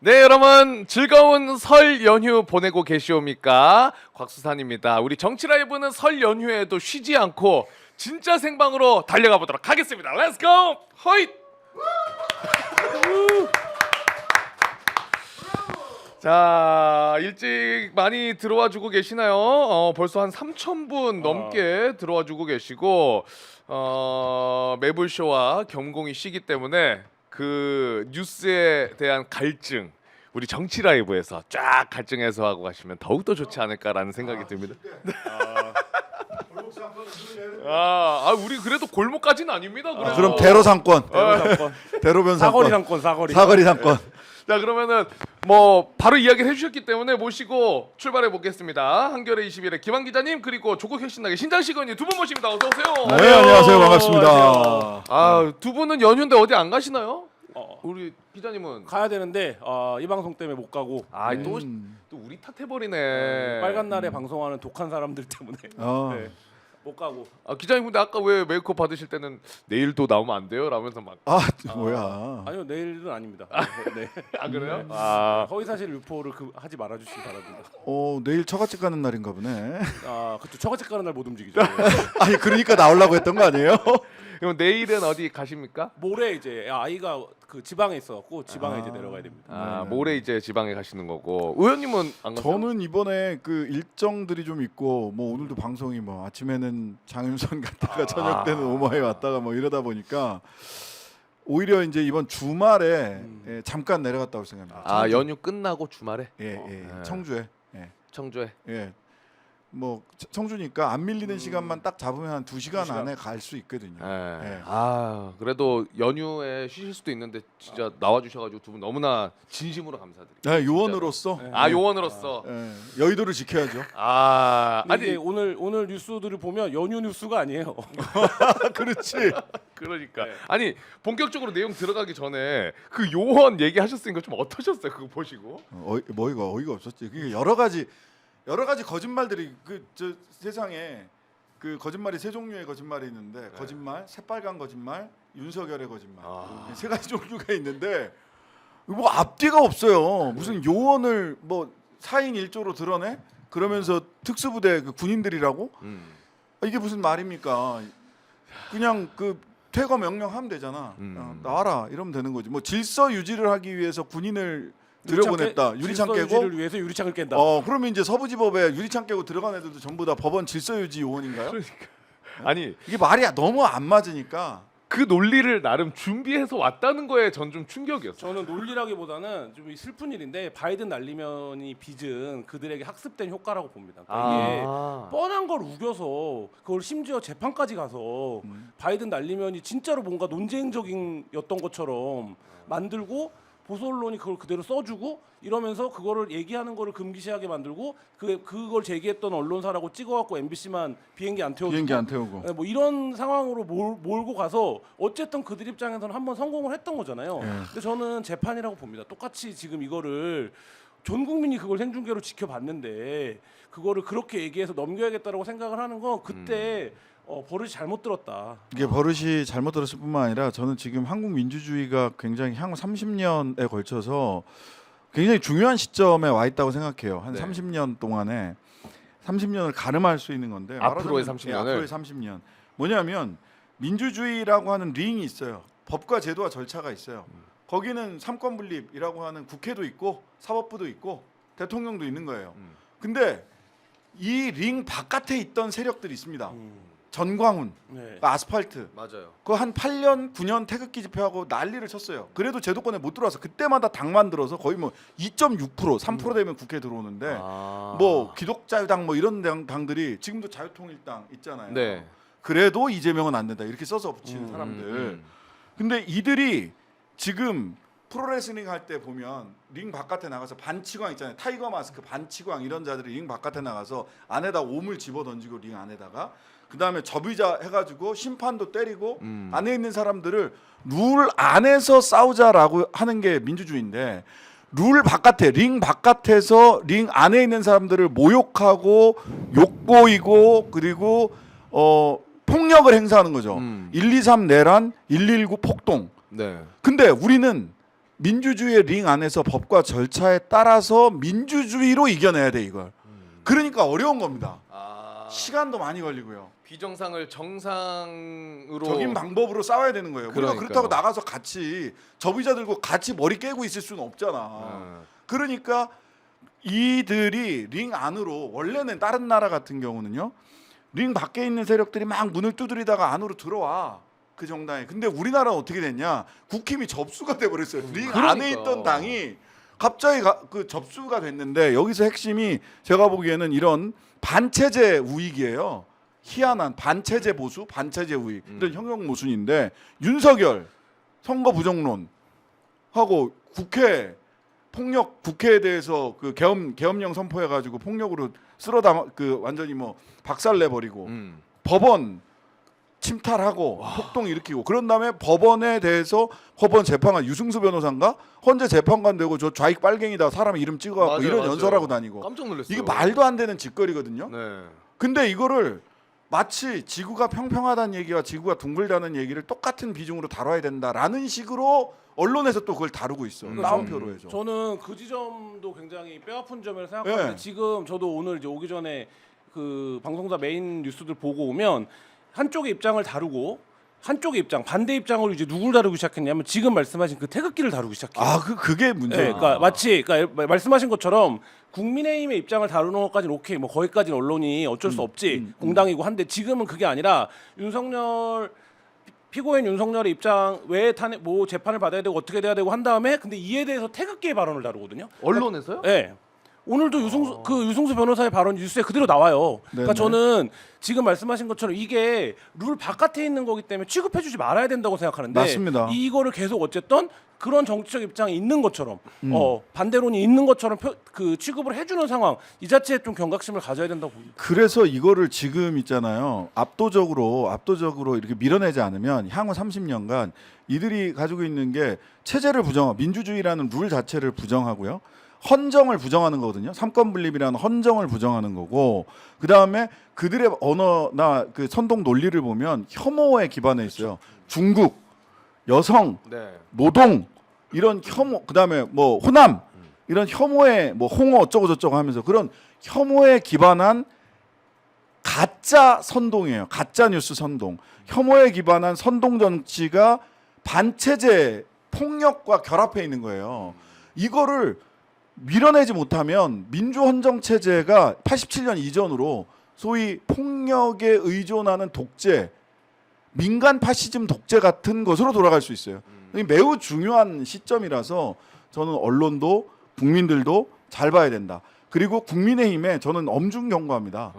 네, 여러분 즐거운 설 연휴 보내고 계시옵니까? 곽수산입니다. 우리 정치 라이브는 설 연휴에도 쉬지 않고 진짜 생방으로 달려가 보도록 하겠습니다. Let's go! 허잇! 자, 일찍 많이 들어와 주고 계시나요? 벌써 한 3,000분 넘게 들어와 주고 계시고 매불쇼와 겸공이 시기 때문에 그 뉴스에 대한 갈증 우리 정치 라이브에서 쫙 갈증 해소하고 가시면 더욱더 좋지 않을까라는 생각이 듭니다. 우리 그래도 골목까지는 아닙니다. 그래도. 그럼 대로 상권, 대로변 사거리 상권, 상권, 사거리 상권. 자, 그러면은 뭐 바로 이야기를 해주셨기 때문에 모시고 출발해 보겠습니다. 한겨레 21의 김한 기자님 그리고 조국 혁신당의 신장식 의원님 두 분 모십니다. 어서 오세요. 네, 안녕하세요. 반갑습니다. 두 분은 연휴인데 어디 안 가시나요? 우리 기자님은 가야 되는데 이 방송 때문에 못 가고 또 우리 탓해버리네. 빨간 날에 방송하는 독한 사람들 때문에 네, 못 가고. 기자님 근데 아까 왜 메이크업 받으실 때는 내일도 나오면 안 돼요? 라면서 막 뭐야? 아니요, 내일은 아닙니다. 네. 그래요? 허위사실 유포를 하지 말아주시기 바랍니다. 내일 처갓집 가는 날인가 보네. 그쵸. 처갓집 가는 날 못 움직이죠. 아니 그러니까 나오려고 했던 거 아니에요? 그럼 내일은 어디 가십니까? 모레 이제 아이가 그 지방에 있어갖고 지방에 이제 내려가야 됩니다. 모레 이제 지방에 가시는 거고 의원님은 안 가세요? 저는 이번에 그 일정들이 좀 있고 뭐 오늘도 방송이 뭐 아침에는 장윤선 갔다가 저녁 때는 오마이 왔다가 뭐 이러다 보니까 오히려 이제 이번 주말에 잠깐 내려갔다 올 생각입니다. 연휴 끝나고 주말에? 청주에. 청주에? 뭐 청주니까 안 밀리는 시간만 딱 잡으면 한 2시간 안에 갈 수 있거든요. 그래도 연휴에 쉬실 수도 있는데 진짜 나와주셔가지고 두 분 너무나 진심으로 감사드립니다. 네, 요원으로서. 요원으로서. 여의도를 지켜야죠. 아니 오늘 뉴스들을 보면 연휴 뉴스가 아니에요. 그렇지. 그러니까 아니 본격적으로 내용 들어가기 전에 그 요원 얘기하셨으니까 좀 어떠셨어요? 그거 보시고? 어이가 없었지. 그게 여러 가지 거짓말들이 저 세상에 그 거짓말이 세 종류의 거짓말이 있는데 거짓말, 새빨간 거짓말, 윤석열의 거짓말 세 가지 종류가 있는데 뭐 앞뒤가 없어요. 무슨 요원을 뭐 4인 1조로 드러내? 그러면서 특수부대 그 군인들이라고? 이게 무슨 말입니까? 그냥 그 퇴거 명령하면 되잖아. 나와라 이러면 되는 거지. 뭐 질서 유지를 하기 위해서 군인을 들여보냈다. 유리창 깨고 유지를 위해서 유리창을 깬다. 그러면 이제 서부지법에 유리창 깨고 들어간 애들도 전부 다 법원 질서유지 요원인가요? 그러니까 아니 이게 말이 너무 안 맞으니까 그 논리를 나름 준비해서 왔다는 거에 전 좀 충격이었어요. 저는 논리라기보다는 좀 슬픈 일인데 바이든 날리면이 빚은 그들에게 학습된 효과라고 봅니다. 그러니까 이게 뻔한 걸 우겨서 그걸 심지어 재판까지 가서 바이든 날리면이 진짜로 뭔가 논쟁적인였던 것처럼 만들고 보수 언론이 그걸 그대로 써주고 이러면서 그거를 얘기하는 거를 금기시하게 만들고 그걸 제기했던 언론사라고 찍어갖고 MBC만 비행기 안 태우고 뭐 이런 상황으로 몰고 가서 어쨌든 그들 입장에서는 한번 성공을 했던 거잖아요. 근데 저는 재판이라고 봅니다. 똑같이 지금 이거를 전 국민이 그걸 생중계로 지켜봤는데 그거를 그렇게 얘기해서 넘겨야겠다라고 생각을 하는 건 그때 버릇이 잘못 들었다. 이게 버릇이 잘못 들었을 뿐만 아니라 저는 지금 한국 민주주의가 굉장히 향후 30년에 걸쳐서 굉장히 중요한 시점에 와 있다고 생각해요. 한 30년 동안에 30년을 가름할 수 있는 건데 앞으로의 30년을 앞으로의 30년 뭐냐면 민주주의라고 하는 링이 있어요. 법과 제도와 절차가 있어요. 거기는 삼권 분립이라고 하는 국회도 있고 사법부도 있고 대통령도 있는 거예요. 근데 이 링 바깥에 있던 세력들이 있습니다. 전광훈, 아스팔트. 맞아요. 그거 한 8년, 9년 태극기 집회하고 난리를 쳤어요. 그래도 제도권에 못 들어와서 그때마다 당만 들어서 거의 뭐 2.6%, 3% 되면 국회에 들어오는데 뭐 기독자유당 뭐 이런 당들이 지금도 자유통일당 있잖아요. 네. 그래도 이재명은 안 된다 이렇게 써서 붙이는 사람들. 근데 이들이 지금 프로레슬링 할 때 보면 링 바깥에 나가서 반치광 있잖아요. 타이거 마스크 반치광 이런 자들이 링 바깥에 나가서 안에다 옴을 집어 던지고 링 안에다가 그 다음에 접의자 해가지고 심판도 때리고 안에 있는 사람들을 룰 안에서 싸우자라고 하는 게 민주주의인데 룰 바깥에 링 바깥에서 링 안에 있는 사람들을 모욕하고 욕보이고 그리고 폭력을 행사하는 거죠. 123 내란, 119 폭동. 네. 근데 우리는 민주주의의 링 안에서 법과 절차에 따라서 민주주의로 이겨내야 돼 이걸. 그러니까 어려운 겁니다. 시간도 많이 걸리고요. 비정상을 정상으로 적인 방법으로 싸워야 되는 거예요. 우리가 그러니까요. 그렇다고 나가서 같이 저비자 들고 같이 머리 깨고 있을 수는 없잖아. 그러니까 이들이 링 안으로 원래는 다른 나라 같은 경우는요. 링 밖에 있는 세력들이 막 문을 두드리다가 안으로 들어와. 그 정당에. 근데 우리나라는 어떻게 됐냐? 국힘이 접수가 돼 버렸어요. 링 그러니까. 안에 있던 당이 갑자기 그 접수가 됐는데 여기서 핵심이 제가 보기에는 이런 반체제 우익이에요. 희한한 반체제 보수, 반체제 우익 이런 형용 모순인데 윤석열 선거 부정론 하고 국회 폭력 국회에 대해서 그 계엄령 선포해 가지고 폭력으로 쓸어담아 그 완전히 뭐 박살 내 버리고 법원 침탈하고 폭동 일으키고 그런 다음에 법원에 대해서 법원 재판관 유승수 변호사인가 헌재 재판관 되고 저 좌익 빨갱이다 사람 이름 찍어갖고 맞아요, 이런 맞아요. 연설하고 다니고 깜짝 놀랐어요. 이게 말도 안 되는 짓거리거든요. 네. 근데 이거를 마치 지구가 평평하다는 얘기와 지구가 둥글다는 얘기를 똑같은 비중으로 다뤄야 된다라는 식으로 언론에서 또 그걸 다루고 있어. 따옴표로 해서. 저는 그 지점도 굉장히 뼈아픈 점이라고 생각하는데 네. 지금 저도 오늘 이제 오기 전에 그 방송사 메인 뉴스들 보고 오면 한쪽의 입장을 다루고 한쪽의 입장 반대 입장으로 이제 누굴 다루기 시작했냐면 지금 말씀하신 그 태극기를 다루기 시작해요. 아, 그게 문제예요. 네, 그러니까 마치 그러니까 말씀하신 것처럼 국민의힘의 입장을 다루는 것까지는 오케이, 뭐 거기까지는 언론이 어쩔 수 없지 공당이고 한데 지금은 그게 아니라 윤석열 피고인 윤석열의 입장 왜 탄핵 뭐 재판을 받아야 되고 어떻게 돼야 되고 한 다음에 근데 이에 대해서 태극기의 발언을 다루거든요. 언론에서요? 네. 오늘도 유승수 변호사의 발언 뉴스에 그대로 나와요. 그러니까 네네. 저는 지금 말씀하신 것처럼 이게 룰 바깥에 있는 거기 때문에 취급해주지 말아야 된다고 생각하는데 맞습니다. 이거를 계속 어쨌든 그런 정치적 입장이 있는 것처럼 반대론이 있는 것처럼 그 취급을 해주는 상황 이 자체에 좀 경각심을 가져야 된다고 봅니다. 그래서 이거를 지금 있잖아요. 압도적으로 이렇게 밀어내지 않으면 향후 30년간 이들이 가지고 있는 게 체제를 부정하고 민주주의라는 룰 자체를 부정하고요. 헌정을 부정하는 거거든요. 삼권 분립이라는 헌정을 부정하는 거고 그다음에 그들의 언어나 그 선동 논리를 보면 혐오에 기반해 있어요. 중국, 여성, 네. 노동 이런 혐오 그다음에 뭐 호남 이런 혐오에 뭐 홍어 어쩌고 저쩌고 하면서 그런 혐오에 기반한 가짜 선동이에요. 가짜 뉴스 선동. 혐오에 기반한 선동 정치가 반체제 폭력과 결합해 있는 거예요. 이거를 밀어내지 못하면 민주헌정 체제가 87년 이전으로 소위 폭력에 의존하는 독재, 민간 파시즘 독재 같은 것으로 돌아갈 수 있어요. 이게 매우 중요한 시점이라서 저는 언론도 국민들도 잘 봐야 된다. 그리고 국민의힘에 저는 엄중 경고합니다.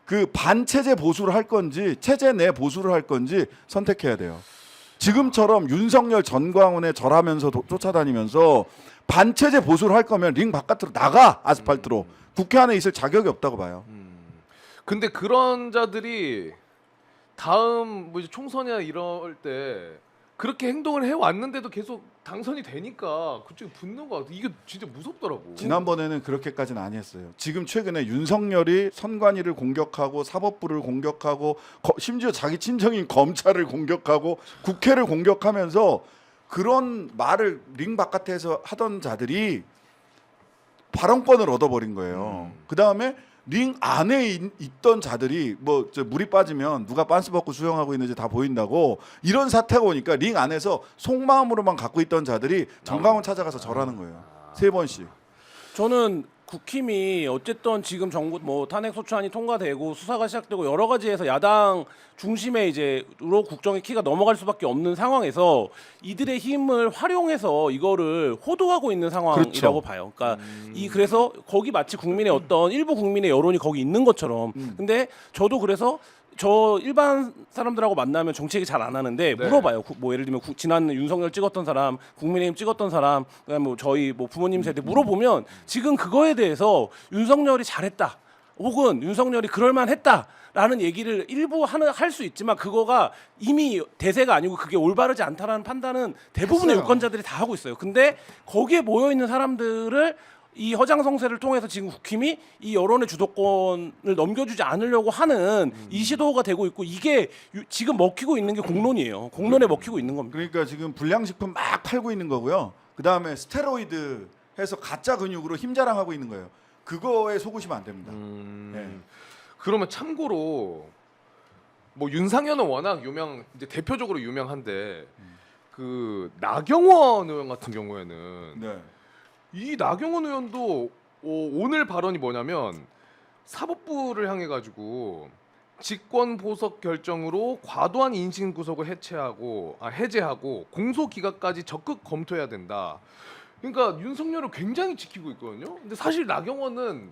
그 반체제 보수를 할 건지 체제 내 보수를 할 건지 선택해야 돼요. 지금처럼 윤석열 전광훈에 절하면서 쫓아다니면서 반체제 보수를 할 거면 링 바깥으로 나가 아스팔트로 국회 안에 있을 자격이 없다고 봐요. 근데 그런 자들이 다음 뭐 이제 총선이나 이럴 때 그렇게 행동을 해 왔는데도 계속 당선이 되니까 그쪽에 붙는 거 같아. 이게 진짜 무섭더라고. 지난번에는 그렇게까지는 아니었어요. 지금 최근에 윤석열이 선관위를 공격하고 사법부를 공격하고 심지어 자기 친정인 검찰을 공격하고 국회를 공격하면서 그런 말을 링 바깥에서 하던 자들이 발언권을 얻어버린 거예요. 그 다음에 링 안에 있던 자들이 뭐 물이 빠지면 누가 빤스 벗고 수영하고 있는지 다 보인다고 이런 사태가 오니까 링 안에서 속마음으로만 갖고 있던 자들이 정강훈 찾아가서 절하는 거예요. 3번씩. 저는 국힘이 어쨌든 지금 정부 뭐 탄핵 소추안이 통과되고 수사가 시작되고 여러 가지에서 야당 중심에 이제로 국정의 키가 넘어갈 수밖에 없는 상황에서 이들의 힘을 활용해서 이거를 호도하고 있는 상황이라고 그렇죠. 봐요. 그러니까 그래서 거기 마치 국민의 어떤 일부 국민의 여론이 거기 있는 것처럼. 근데 저도 그래서 저 일반 사람들하고 만나면 정치 얘기 잘 안 하는데 네. 물어봐요. 뭐 예를 들면 지난 윤석열 찍었던 사람, 국민의힘 찍었던 사람, 그다음에 뭐 저희 뭐 부모님 세대 물어보면 지금 그거에 대해서 윤석열이 잘했다, 혹은 윤석열이 그럴만했다라는 얘기를 일부 할 수 있지만 그거가 이미 대세가 아니고 그게 올바르지 않다라는 판단은 대부분의 했어요. 유권자들이 다 하고 있어요. 근데 거기에 모여 있는 사람들을 이 허장성세를 통해서 지금 국힘이 이 여론의 주도권을 넘겨주지 않으려고 하는 이 시도가 되고 있고 이게 지금 먹히고 있는 게 공론이에요. 공론에 먹히고 있는 겁니다. 그러니까 지금 불량식품 막 팔고 있는 거고요. 그다음에 스테로이드 해서 가짜 근육으로 힘 자랑하고 있는 거예요. 그거에 속으시면 안 됩니다. 네. 그러면 참고로 뭐 윤상현은 워낙 이제 대표적으로 유명한데 그 나경원 의원 같은 경우에는 네. 이 나경원 의원도 오늘 발언이 뭐냐면 사법부를 향해 가지고 직권 보석 결정으로 과도한 인신 구속을 해제하고 공소 기각까지 적극 검토해야 된다. 그러니까 윤석열을 굉장히 지키고 있거든요. 근데 사실 나경원은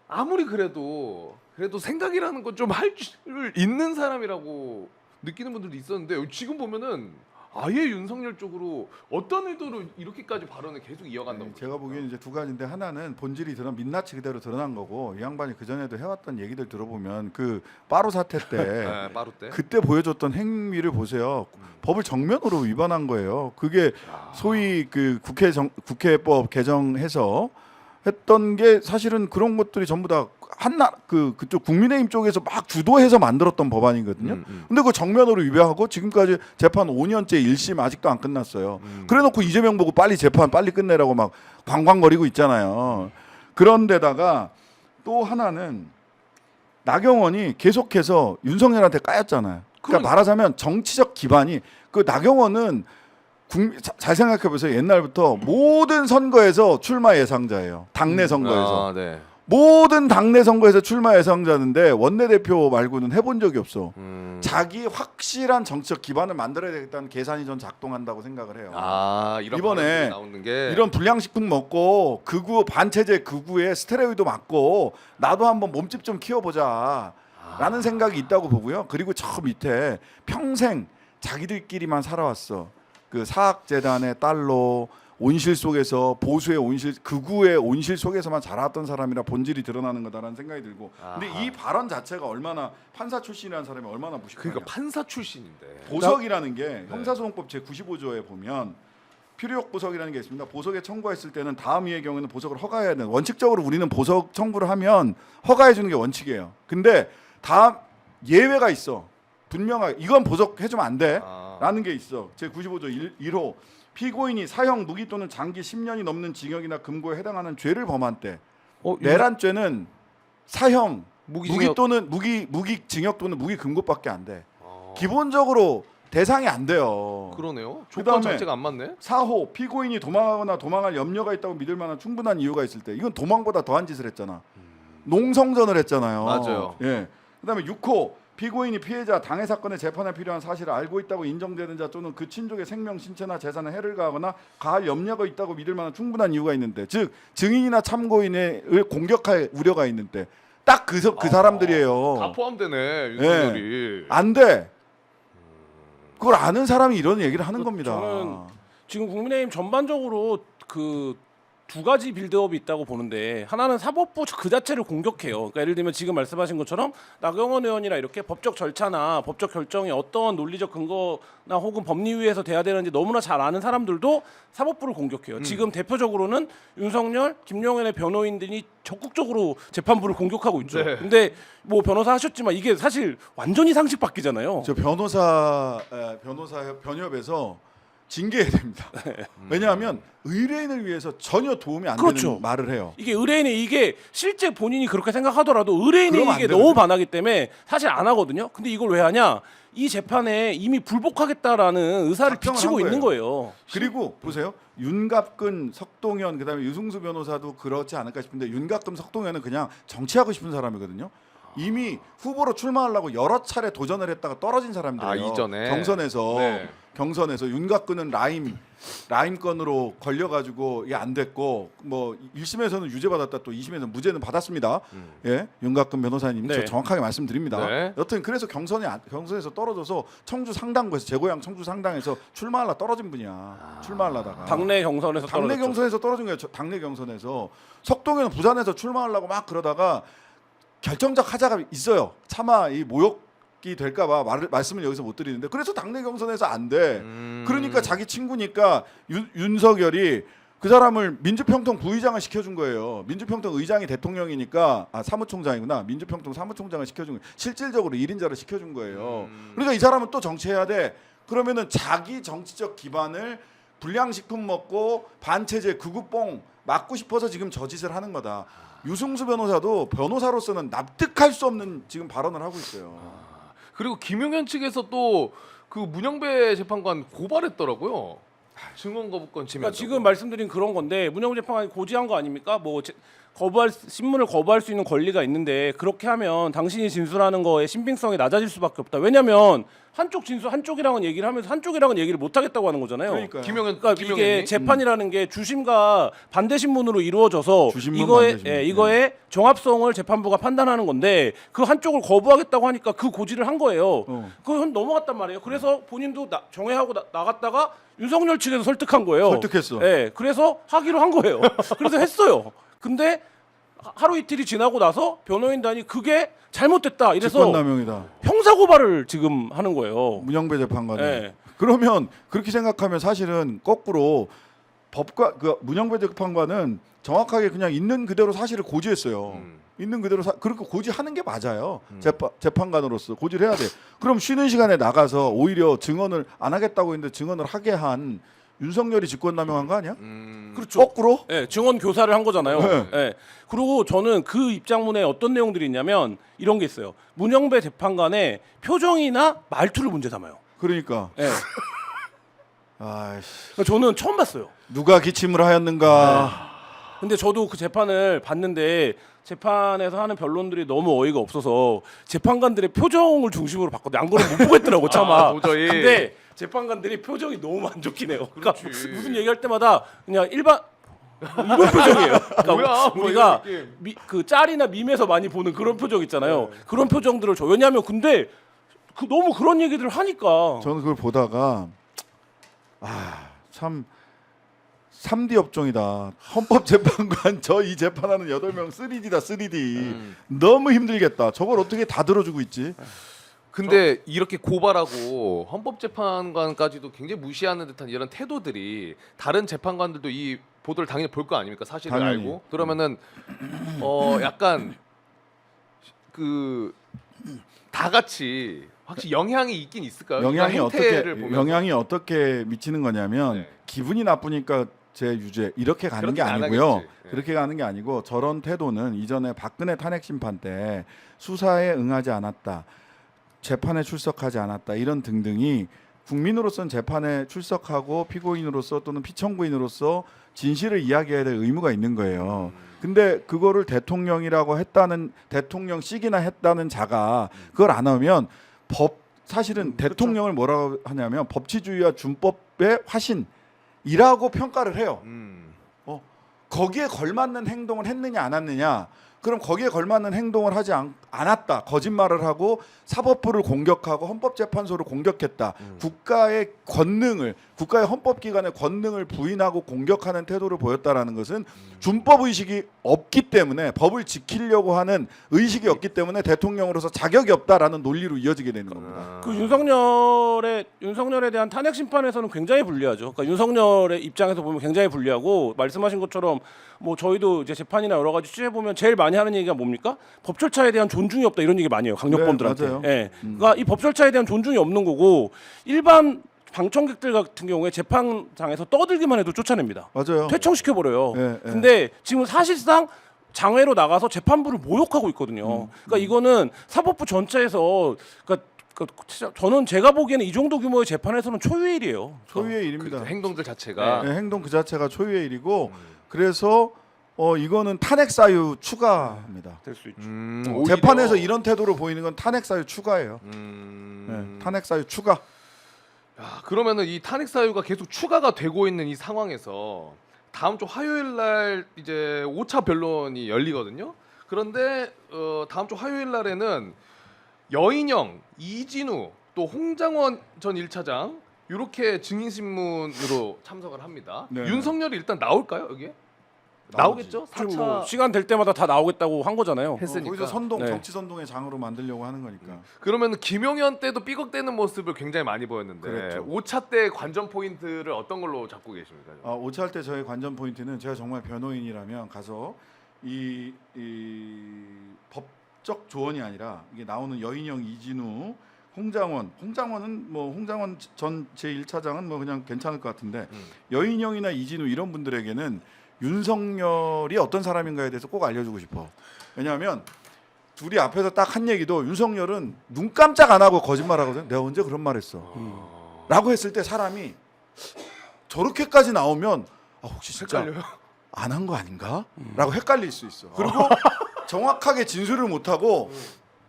아무리 그래도 생각이라는 건 좀 할 줄 있는 사람이라고 느끼는 분들도 있었는데 지금 보면은 아예 윤석열 쪽으로 어떤 의도로 이렇게까지 발언을 계속 이어간다고. 제가 보기에는 이제 두 가지인데 하나는 본질이 민낯이 그대로 드러난 거고 이 양반이 그 전에도 해왔던 얘기들 들어보면 그 빠루 사태 때 네, 빠루 때. 그때 보여줬던 행위를 보세요. 법을 정면으로 위반한 거예요. 그게 소위 그 국회법 개정해서 했던 게 사실은 그런 것들이 전부 다 그쪽 국민의힘 쪽에서 막 주도해서 만들었던 법안이거든요. 근데 그 정면으로 위배하고 지금까지 재판 5년째 1심 아직도 안 끝났어요. 그래놓고 이재명 보고 빨리 재판 빨리 끝내라고 막 광광거리고 있잖아요. 그런데다가 또 하나는 나경원이 계속해서 윤석열한테 까였잖아요. 그러니까 말하자면 정치적 기반이 그 나경원은 잘 생각해 보세요. 옛날부터 모든 선거에서 출마 예상자예요. 당내 선거에서. 네. 모든 당내 선거에서 출마 예상자인데 원내대표 말고는 해본 적이 없어. 자기 확실한 정치적 기반을 만들어야 되겠다는 계산이 전 작동한다고 생각을 해요. 이번에 나오는 게 이런 불량식품 먹고 반체제 극우에 스테로이드 맞고 나도 한번 몸집 좀 키워보자 라는 생각이 있다고 보고요. 그리고 저 밑에 평생 자기들끼리만 살아왔어. 그 사학재단의 딸로 온실 속에서 보수의 온실, 극우의 온실 속에서만 자라왔던 사람이라 본질이 드러나는 거다라는 생각이 들고. 근데 이 발언 자체가 얼마나 판사 출신이라는 사람이 얼마나 무식하냐. 그러니까 판사 출신인데. 보석이라는 게 형사소송법 제 95조에 보면 필요적 보석이라는 게 있습니다. 보석에 청구했을 때는 다음 이의 경우에는 보석을 허가해야 되는. 원칙적으로 우리는 보석 청구를 하면 허가해 주는 게 원칙이에요. 근데 다음 예외가 있어. 분명하게 이건 보석해 주면 안 돼라는 게 있어. 제 95조 1호 피고인이 사형 무기 또는 장기 10년이 넘는 징역이나 금고에 해당하는 죄를 범한 때 내란죄는 사형 무기 또는 무기징역 또는 무기금고밖에 안 돼. 기본적으로 대상이 안 돼요. 그러네요. 조건 그다음에 자체가 안 맞네. 4호 피고인이 도망하거나 도망할 염려가 있다고 믿을 만한 충분한 이유가 있을 때 이건 도망보다 더한 짓을 했잖아. 농성전을 했잖아요. 맞아요. 예. 그다음에 6호 피고인이 피해자 당해 사건의 재판에 필요한 사실을 알고 있다고 인정되는 자 또는 그 친족의 생명, 신체나 재산에 해를 가하거나 가할 염려가 있다고 믿을 만한 충분한 이유가 있는데, 즉 증인이나 참고인을 공격할 우려가 있는데 딱 그 사람들이에요. 다 포함되네 윤석열이. 안 돼. 그걸 아는 사람이 이런 얘기를 하는 겁니다. 저는 지금 국민의힘 전반적으로 그 두 가지 빌드업이 있다고 보는데, 하나는 사법부 그 자체를 공격해요. 그러니까 예를 들면 지금 말씀하신 것처럼 나경원 의원이나 이렇게 법적 절차나 법적 결정이 어떤 논리적 근거나 혹은 법리위에서 돼야 되는지 너무나 잘 아는 사람들도 사법부를 공격해요. 지금 대표적으로는 윤석열, 김용현의 변호인들이 적극적으로 재판부를 공격하고 있죠. 네. 근데 뭐 변호사 하셨지만 이게 사실 완전히 상식 바뀌잖아요. 저 변협에서 징계해야 됩니다. 왜냐하면 의뢰인을 위해서 전혀 도움이 안 그렇죠. 되는 말을 해요. 이게 의뢰인이 이게 실제 본인이 그렇게 생각하더라도 의뢰인이 그러면 안 이게 되거든요. 너무 반하기 때문에 사실 안 하거든요. 근데 이걸 왜 하냐? 이 재판에 이미 불복하겠다라는 의사를 작정을 비치고 한 있는 거예요. 그리고 보세요. 윤갑근, 석동현, 그다음에 유승수 변호사도 그렇지 않을까 싶은데 윤갑근, 석동현은 그냥 정치하고 싶은 사람이거든요. 이미 후보로 출마하려고 여러 차례 도전을 했다가 떨어진 사람들이에요. 이전에 경선에서 윤갑근은 라임 건으로 걸려가지고 이게 안 됐고, 뭐 1심에서는 유죄 받았다, 또 2심에서는 무죄는 받았습니다. 예, 윤갑근 변호사님, 저 정확하게 말씀드립니다. 네. 여튼 그래서 경선에서 떨어져서 청주 상당구에서, 제 고향 청주 상당에서 출마하려 떨어진 분이야. 출마하려다가 당내 경선에서 당내 떨어졌죠. 경선에서 떨어진 거예요. 당내 경선에서. 석동현 부산에서 출마하려고 막 그러다가 결정적 하자가 있어요. 차마 이 모욕이 될까봐 말씀을 여기서 못 드리는데, 그래서 당내 경선에서 안 돼. 그러니까 자기 친구니까 윤석열이 그 사람을 민주평통 부의장을 시켜준 거예요. 민주평통 의장이 대통령이니까, 사무총장이구나. 민주평통 사무총장을 시켜준 거예요. 실질적으로 1인자를 시켜준 거예요. 그러니까 이 사람은 또 정치해야 돼. 그러면은 자기 정치적 기반을 불량식품 먹고 반체제 구구뽕 맞고 싶어서 지금 저 짓을 하는 거다. 유승수 변호사도 변호사로서는 납득할 수 없는 지금 발언을 하고 있어요. 그리고 김용현 측에서 또 그 문영배 재판관 고발했더라고요. 증언 거부권 침해. 그러니까 지금 말씀드린 그런 건데 문영배 재판관이 고지한 거 아닙니까? 뭐 신문을 거부할 수 있는 권리가 있는데 그렇게 하면 당신이 진술하는 거에 신빙성이 낮아질 수밖에 없다. 왜냐하면 한쪽 진술 한쪽이랑은 얘기를 하면서 한쪽이랑은 얘기를 못 하겠다고 하는 거잖아요. 그러니까요. 그러니까 이게 김용현이? 재판이라는 게 주심과 반대 신문으로 이루어져서 주심문, 이거에 반대 신문. 이거의 정합성을 재판부가 판단하는 건데 그 한쪽을 거부하겠다고 하니까 그 고지를 한 거예요. 그건 넘어갔단 말이에요. 그래서 본인도 정회하고 나갔다가 윤석열 측에서 설득한 거예요. 설득했어. 네, 그래서 하기로 한 거예요. 그래서 했어요. 근데 하루 이틀이 지나고 나서 변호인단이 그게 잘못됐다 이래서 직권남용이다. 형사고발을 지금 하는 거예요. 문영배 재판관은. 네. 그러면 그렇게 생각하면 사실은 거꾸로 법과 그 문영배 재판관은 정확하게 그냥 있는 그대로 사실을 고지했어요. 있는 그대로 그렇게 고지하는 게 맞아요. 재판관으로서 고지를 해야 돼. 그럼 쉬는 시간에 나가서 오히려 증언을 안 하겠다고 했는데 증언을 하게 한 윤석열이 직권남용한 거 아니야? 그렇죠. 거꾸로? 네, 증언 교사를 한 거잖아요. 네. 네. 그리고 저는 그 입장문에 어떤 내용들이 있냐면 이런 게 있어요. 문영배 재판관의 표정이나 말투를 문제 삼아요. 그러니까. 네. 아이씨. 그러니까 저는 처음 봤어요. 누가 기침을 하였는가? 근데 저도 그 재판을 봤는데 재판에서 하는 변론들이 너무 어이가 없어서 재판관들의 표정을 중심으로 봤거든요. 안 그러면 못 보겠더라고 차마. 도저히. 근데 재판관들이 표정이 너무 안 좋긴 해요. 그러니까 그렇지. 무슨 얘기할 때마다 그냥 일반 이런 표정이에요. 그러니까 뭐야, 뭐 우리가 이런 느낌. 그 짤이나 밈에서 많이 보는 그런 표정 있잖아요. 그런 표정들을 줘. 왜냐하면 근데 너무 그런 얘기들을 하니까. 저는 그걸 보다가 참 3D 업종이다. 헌법재판관 저 이 재판하는 8명 3D다 3D. 너무 힘들겠다. 저걸 어떻게 다 들어주고 있지? 근데 이렇게 고발하고 헌법재판관까지도 굉장히 무시하는 듯한 이런 태도들이 다른 재판관들도 이 보도를 당연히 볼 거 아닙니까? 사실을 당연히. 알고 그러면은 약간 그 다 같이 확실히 영향이 있긴 있을까요? 영향이 이런 행태를 보면서. 영향이 어떻게 미치는 거냐면 네. 기분이 나쁘니까 제 유죄 이렇게 가는 게 그렇게는 안 아니고요. 하겠지. 네. 그렇게 가는 게 아니고 저런 태도는 이전에 박근혜 탄핵 심판 때 수사에 응하지 않았다. 재판에 출석하지 않았다. 이런 등등이 국민으로서는 재판에 출석하고 피고인으로서 또는 피청구인으로서 진실을 이야기해야 될 의무가 있는 거예요. 근데 그거를 대통령이라고 했다는 대통령씩이나 했다는 자가 그걸 안 하면 사실은 대통령을 뭐라고 하냐면 법치주의와 준법의 화신이라고 평가를 해요. 거기에 걸맞는 행동을 했느냐 안 했느냐. 그럼 거기에 걸맞는 행동을 하지 않았다. 거짓말을 하고 사법부를 공격하고 헌법재판소를 공격했다. 국가의 권능을 국가의 헌법기관의 권능을 부인하고 공격하는 태도를 보였다라는 것은 준법 의식이 없기 때문에 법을 지키려고 하는 의식이 없기 때문에 대통령으로서 자격이 없다라는 논리로 이어지게 되는 겁니다. 그 윤석열에 대한 탄핵 심판에서는 굉장히 불리하죠. 그러니까 윤석열의 입장에서 보면 굉장히 불리하고 말씀하신 것처럼 뭐 저희도 이제 재판이나 여러 가지 취재 보면 제일 많이 하는 얘기가 뭡니까? 법 절차에 대한 존중이 없다 이런 얘기 많이 해요. 강력범들한테. 네, 맞아요. 예. 그러니까 이 법 절차에 대한 존중이 없는 거고 일반 방청객들 같은 경우에 재판장에서 떠들기만 해도 쫓아냅니다. 맞아요. 퇴청시켜 버려요. 네, 근데 지금 사실상 장외로 나가서 재판부를 모욕하고 있거든요. 그러니까 이거는 사법부 전체에서 그러니까 저는 제가 보기에는 이 정도 규모의 재판에서는 초유의 일이에요. 초유의 일입니다. 그 행동들 자체가 네, 행동 그 자체가 초유의 일이고 그래서 이거는 탄핵 사유 추가입니다. 될 수 있죠. 오히려- 재판에서 이런 태도로 보이는 건 탄핵 사유 추가예요. 네, 탄핵 사유 추가. 야, 그러면은 이 탄핵 사유가 계속 추가가 되고 있는 이 상황에서 다음 주 화요일 날 이제 5차 변론이 열리거든요. 그런데 다음 주 화요일 날에는 여인영, 이진우, 또 홍장원 전 1차장 이렇게 증인 신문으로 참석을 합니다. 네. 윤석열이 일단 나올까요, 여기에? 나오지. 나오겠죠? 지금 4차 뭐 시간 될 때마다 다 나오겠다고 한 거잖아요. 했으니까. 거기서 선동 네. 정치 선동의 장으로 만들려고 하는 거니까. 그러면 김용현 때도 삐걱대는 모습을 굉장히 많이 보였는데 그랬죠. 5차 때 관전 포인트를 어떤 걸로 잡고 계십니까? 5차 할 때 저의 관전 포인트는 제가 정말 변호인이라면 가서 이 법적 조언이 아니라 이게 나오는 여인영, 이진우, 홍장원은 뭐 홍장원 전 제1차장은 뭐 그냥 괜찮을 것 같은데 여인영이나 이진우 이런 분들에게는 윤석열이 어떤 사람인가에 대해서 꼭 알려주고 싶어. 왜냐하면 둘이 앞에서 딱 한 얘기도 윤석열은 눈 깜짝 안 하고 거짓말하거든. 내가 언제 그런 말했어? 라고 했을 때 사람이 저렇게까지 나오면 혹시 진짜 헷갈려요. 안 한 거 아닌가? 라고 헷갈릴 수 있어. 그리고 정확하게 진술을 못하고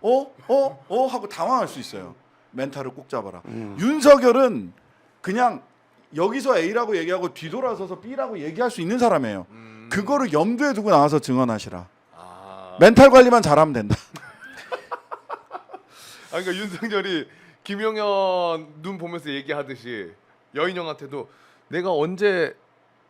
하고 당황할 수 있어요. 멘탈을 꼭 잡아라. 윤석열은 그냥 여기서 A라고 얘기하고 뒤돌아서서 B라고 얘기할 수 있는 사람이에요. 그거를 염두에 두고 나와서 증언하시라. 멘탈 관리만 잘하면 된다. 그러니까 윤석열이 김용현 눈 보면서 얘기하듯이 여인형한테도 내가 언제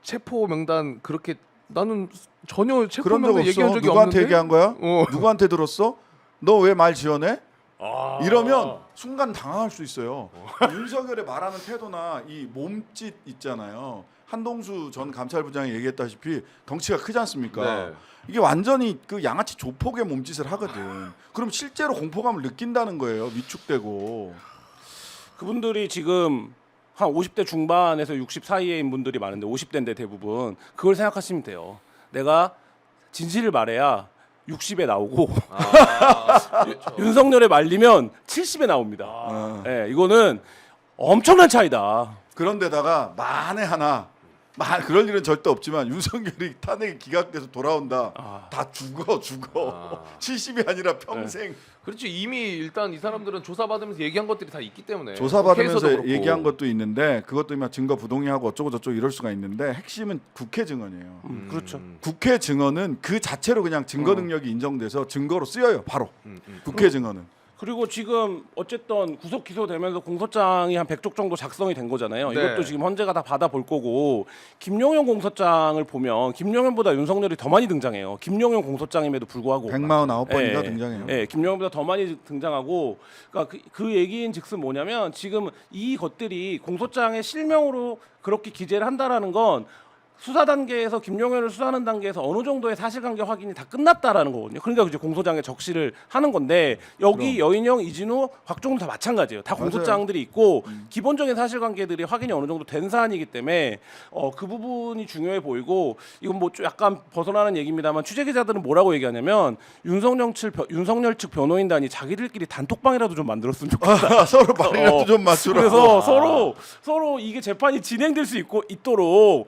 체포 명단 그렇게 나는 전혀 체포 그런 적 명단 없어. 얘기한 적이 누구한테 없는데. 얘기한 거야? 어. 누구한테 들었어? 너 왜 말 지어내? 아. 이러면 순간 당황할 수 있어요. 윤석열의 말하는 태도나 이 몸짓 있잖아요. 한동수 전 감찰부장이 얘기했다시피 덩치가 크지 않습니까? 네. 이게 완전히 그 양아치 조폭의 몸짓을 하거든. 그럼 실제로 공포감을 느낀다는 거예요. 위축되고. 그분들이 지금 한 50대 중반에서 60 사이인 분들이 많은데 50대인데 대부분 그걸 생각하시면 돼요. 내가 진실을 말해야 60에 나오고 그렇죠. 윤석열에 말리면 70에 나옵니다. 예, 이거는 엄청난 차이다. 그런데다가 만에 하나 그럴 일은 절대 없지만 윤석열이 탄핵이 기각돼서 돌아온다. 다 죽어. 70이 아니라 평생. 그렇지 이미 일단 이 사람들은 조사받으면서 얘기한 것들이 다 있기 때문에 케이스도 조사받으면서 그렇고. 얘기한 것도 있는데 그것도 막 증거 부동의하고 어쩌고 저쩌고 이럴 수가 있는데 핵심은 국회 증언이에요. 그렇죠. 국회 증언은 그 자체로 그냥 증거 능력이 인정돼서 증거로 쓰여요. 바로 국회 증언은. 그리고 지금 어쨌든 구속 기소되면서 공소장이 한 100쪽 정도 작성이 된 거잖아요. 네. 이것도 지금 헌재가 다 받아볼 거고 김용현 공소장을 보면 김용현보다 윤석열이 더 많이 등장해요. 김용현 공소장임에도 불구하고 149번인가 등장해요. 예, 김용현보다 더 많이 등장하고 그러니까 그 얘기인즉슨 뭐냐면 지금 이 것들이 공소장의 실명으로 그렇게 기재를 한다라는 건 수사 단계에서 김용현을 수사하는 단계에서 어느 정도의 사실관계 확인이 다 끝났다라는 거거든요. 그러니까 이제 공소장에 적시를 하는 건데 여기 여인영, 이진우, 곽종훈 다 마찬가지예요. 다 맞아요. 공소장들이 있고 기본적인 사실관계들이 확인이 어느 정도 된 사안이기 때문에 그 부분이 중요해 보이고 이건 뭐 좀 약간 벗어나는 얘기입니다만 취재 기자들은 뭐라고 얘기하냐면 윤석열 측 변호인단이 자기들끼리 단톡방이라도 좀 만들었으면 좋겠다. 서로 말이라도 좀 맞추라. 그래서 서로 이게 재판이 진행될 수 있도록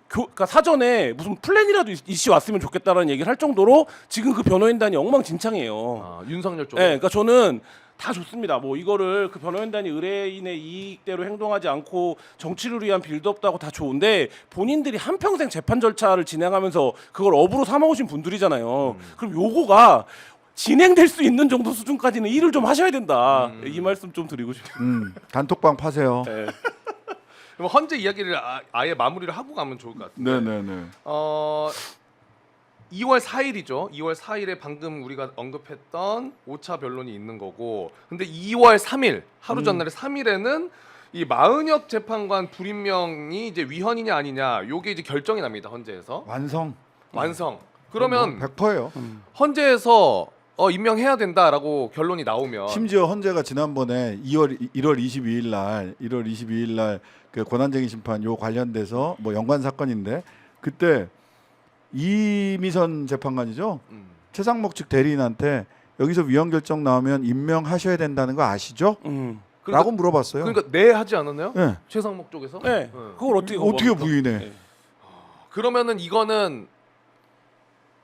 그러니까 사전에 무슨 플랜이라도 이슈 왔으면 좋겠다라는 얘기를 할 정도로 지금 그 변호인단이 엉망진창이에요. 윤석열 쪽에. 네, 그러니까 저는 다 좋습니다. 뭐 이거를 그 변호인단이 의뢰인의 이익대로 행동하지 않고 정치를 위한 빌드업도 하고 다 좋은데 본인들이 한평생 재판 절차를 진행하면서 그걸 업으로 삼아오신 분들이잖아요. 그럼 요거가 진행될 수 있는 정도 수준까지는 일을 좀 하셔야 된다. 이 말씀 좀 드리고 싶어요. 단톡방 파세요. 네. 그럼 헌재 이야기를 아예 마무리를 하고 가면 좋을 것 같은데. 네네네. 2월 4일이죠. 2월 4일에 방금 우리가 언급했던 5차 변론이 있는 거고. 근데 2월 3일 하루 전날에 3일에는 이 마은혁 재판관 불임명이 이제 위헌이냐 아니냐 요게 이제 결정이 납니다. 헌재에서. 완성. 그러면 100%예요. 헌재에서 임명해야 된다라고 결론이 나오면 심지어 헌재가 지난번에 1월 22일 날 그 권한쟁의 심판 요 관련돼서 뭐 연관 사건인데 그때 이미선 재판관이죠. 최상목 측 대리인한테 여기서 위헌 결정 나오면 임명하셔야 된다는 거 아시죠? 라고 물어봤어요. 그러니까 네 하지 않았나요? 네. 최상목 쪽에서? 네. 그걸 어떻게 부인해? 네. 그러면은 이거는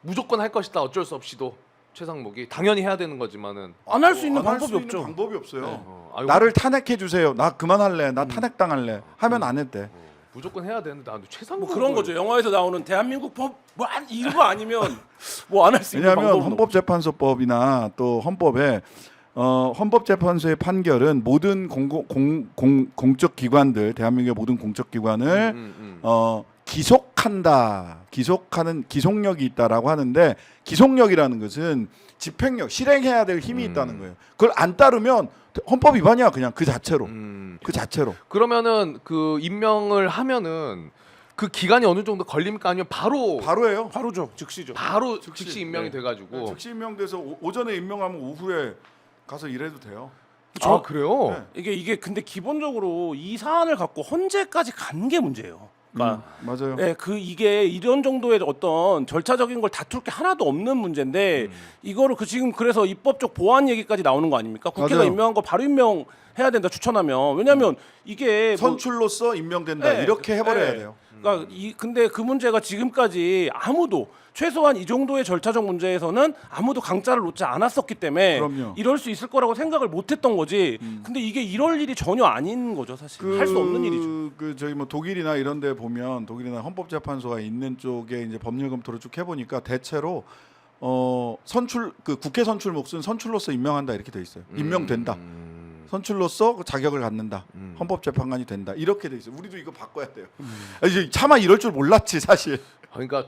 무조건 할 것이다. 어쩔 수 없이도 최상목이 당연히 해야 되는 거지만은 안 할 수 있는 안할 방법이 수 있는 없죠. 방법이 없어요. 네. 나를 탄핵해 주세요. 나 그만할래. 나 탄핵당할래. 하면 안 했대. 무조건 해야 되는데 나도 최상목 뭐 그런 거죠. 영화에서 나오는 대한민국 법 뭐 이런 거 아니면 뭐 안 할 수 있는 왜냐하면 방법은 헌법재판소법이나 또 헌법에 헌법재판소의 판결은 모든 공적 기관들 대한민국의 모든 공적 기관을 기소하는 기속력이 있다라고 하는데 기속력이라는 것은 집행력, 실행해야 될 힘이 있다는 거예요. 그걸 안 따르면 헌법 위반이야 그냥 그 자체로. 그 자체로. 그러면은 그 임명을 하면은 그 기간이 어느 정도 걸립니까 아니면 바로예요. 바로죠. 즉시죠. 바로 즉시 임명이 네. 돼가지고 즉시 임명돼서 오전에 임명하면 오후에 가서 일해도 돼요. 아 그래요? 네. 이게 근데 기본적으로 이 사안을 갖고 헌재까지 간 게 문제예요. 그러니까 맞아요. 네, 이게 이런 정도의 어떤 절차적인 걸 다툴 게 하나도 없는 문제인데 이거를 지금 그래서 입법적 보완 얘기까지 나오는 거 아닙니까? 국회가 맞아요. 임명한 거 바로 임명해야 된다 추천하면. 왜냐하면 이게 뭐 선출로서 임명된다 네, 이렇게 해버려야 네. 돼요. 그러니까 근데 그 문제가 지금까지 아무도 최소한 이 정도의 절차적 문제에서는 아무도 강짜를 놓지 않았었기 때문에 그럼요. 이럴 수 있을 거라고 생각을 못했던 거지. 근데 이게 이럴 일이 전혀 아닌 거죠, 사실. 할 수 없는 일이죠. 그 저희 뭐 독일이나 이런데 보면 독일이나 헌법재판소가 있는 쪽에 이제 법률 검토를 쭉 해보니까 대체로 선출 그 국회 선출 몫은 선출로서 임명한다 이렇게 돼 있어요. 임명된다. 선출로서 그 자격을 갖는다. 헌법재판관이 된다. 이렇게 돼 있어요. 우리도 이거 바꿔야 돼요. 이제 차마 이럴 줄 몰랐지 사실. 그러니까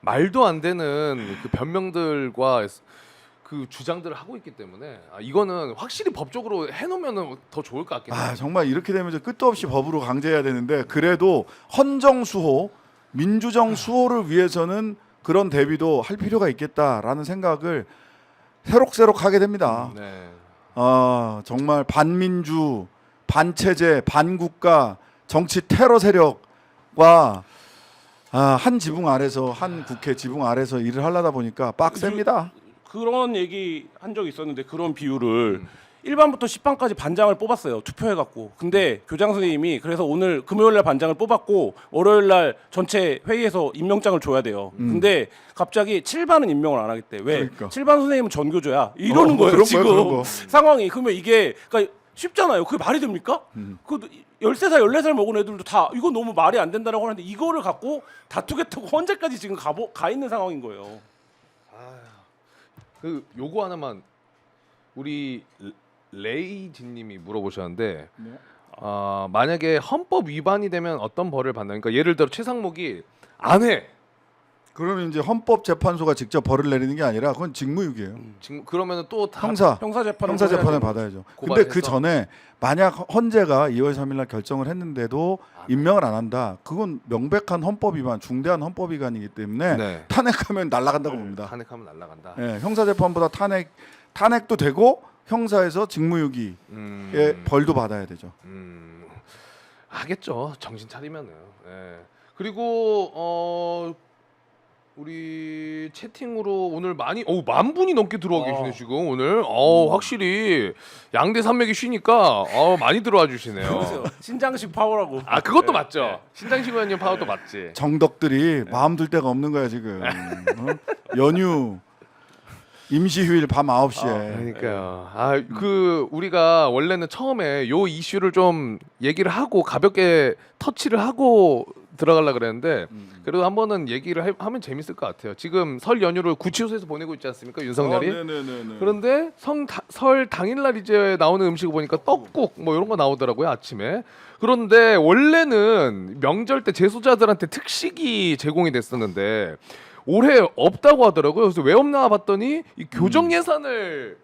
말도 안 되는 그 변명들과 그 주장들을 하고 있기 때문에 이거는 확실히 법적으로 해놓으면 더 좋을 것 같긴 해요. 정말 이렇게 되면 이제 끝도 없이 법으로 강제해야 되는데 그래도 헌정 수호, 민주정 수호를 위해서는 그런 대비도 할 필요가 있겠다라는 생각을 새록새록 하게 됩니다. 네. 정말 반민주, 반체제, 반국가, 정치 테러 세력과 한 지붕 아래서 한 국회 지붕 아래서 일을 하려다 보니까 빡셉니다. 그런 얘기 한 적이 있었는데 그런 비율을 1반부터 10반까지 반장을 뽑았어요. 투표해갖고. 근데 교장 선생님이 그래서 오늘 금요일 날 반장을 뽑았고 월요일 날 전체 회의에서 임명장을 줘야 돼요. 근데 갑자기 7반은 임명을 안 하겠대. 왜? 그러니까. 7반 선생님은 전교조야. 이러는 거예요. 그런 지금 거예요, 그런 거. 상황이. 그러면 이게 그러니까 쉽잖아요. 그게 말이 됩니까? 그 13살, 14살 먹은 애들도 다 이거 너무 말이 안 된다라고 하는데 이거를 갖고 다투겠다고 헌재까지 지금 가 있는 상황인 거예요. 그 요거 하나만 우리 레이진님이 물어보셨는데 만약에 헌법 위반이 되면 어떤 벌을 받나? 그러니까 예를 들어 최상목이 안 해. 그러면 이제 헌법재판소가 직접 벌을 내리는 게 아니라 그건 직무유기예요. 지금 그러면은 또 다 형사재판을 받아야죠. 근데 고발해서? 그 전에 만약 헌재가 2월 3일 날 결정을 했는데도 임명을 안 한다. 그건 명백한 헌법 위반, 중대한 헌법 위반이기 때문에 네. 탄핵하면 날아간다고 봅니다. 탄핵하면 날라간다. 예, 형사재판보다 탄핵도 되고 형사에서 직무유기의 벌도 받아야 되죠. 하겠죠. 정신 차리면은. 예. 그리고 우리 채팅으로 오늘 많이 10,000분이 넘게 들어와 계시네 지금 오늘. 확실히 양대 산맥이 쉬니까 많이 들어와 주시네요. 그래서 신장식 파워라고. 그것도 네. 맞죠. 신장식 의원님 파워도 맞지. 정덕들이 마음 둘 데가 없는 거야 지금. 연휴 임시휴일 밤 9시에. 그러니까요. 그 우리가 원래는 처음에 요 이슈를 좀 얘기를 하고 가볍게 터치를 하고 들어가려 그랬는데 그래도 한 번은 얘기를 하면 재밌을 것 같아요. 지금 설 연휴를 구치소에서 보내고 있지 않습니까, 윤석열이? 네네네. 그런데 설 당일날 이제 나오는 음식을 보니까 떡국 뭐 이런 거 나오더라고요, 아침에. 그런데 원래는 명절 때 재소자들한테 특식이 제공이 됐었는데 올해 없다고 하더라고요. 그래서 왜 없나 봤더니 이 교정 예산을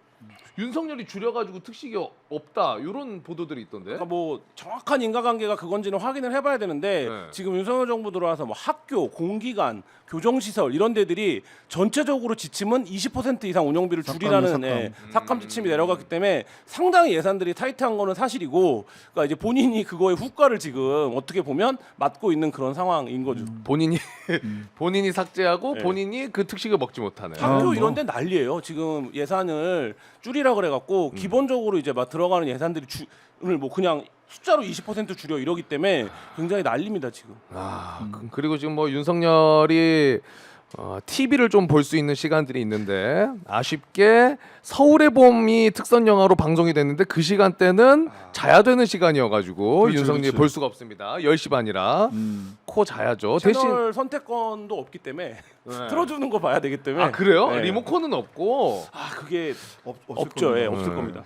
윤석열이 줄여가지고 특식이 없다 이런 보도들이 있던데. 그러니까 뭐 정확한 인과관계가 그건지는 확인을 해봐야 되는데 네. 지금 윤석열 정부 들어와서 뭐 학교, 공기관, 교정시설 이런 데들이 전체적으로 지침은 20% 이상 운영비를 줄이라는 삭감 지침이 내려갔기 때문에 상당히 예산들이 타이트한 거는 사실이고, 그러니까 이제 본인이 그거의 후과를 지금 어떻게 보면 맡고 있는 그런 상황인 거죠. 본인이 삭제하고 네. 본인이 그 특식을 먹지 못하는. 학교 이런 데 난리예요. 지금 예산을 줄이라 그래갖고 기본적으로 이제 막 들어가는 예산들이 오늘 뭐 그냥 숫자로 20% 줄여 이러기 때문에 굉장히 난립니다 지금. 그리고 지금 뭐 윤석열이 TV를 좀 볼 수 있는 시간들이 있는데 아쉽게 서울의 봄이 특선 영화로 방송이 됐는데 그 시간대는 자야 되는 시간이어가지고 그렇죠, 윤석열이 그렇죠. 볼 수가 없습니다. 10시 반이라 코 자야죠. 대신 채널 선택권도 없기 때문에 틀어주는 거 봐야 되기 때문에. 그래요? 네. 리모컨은 없고. 그게 없을 없죠. 예, 겁니다. 없을 겁니다.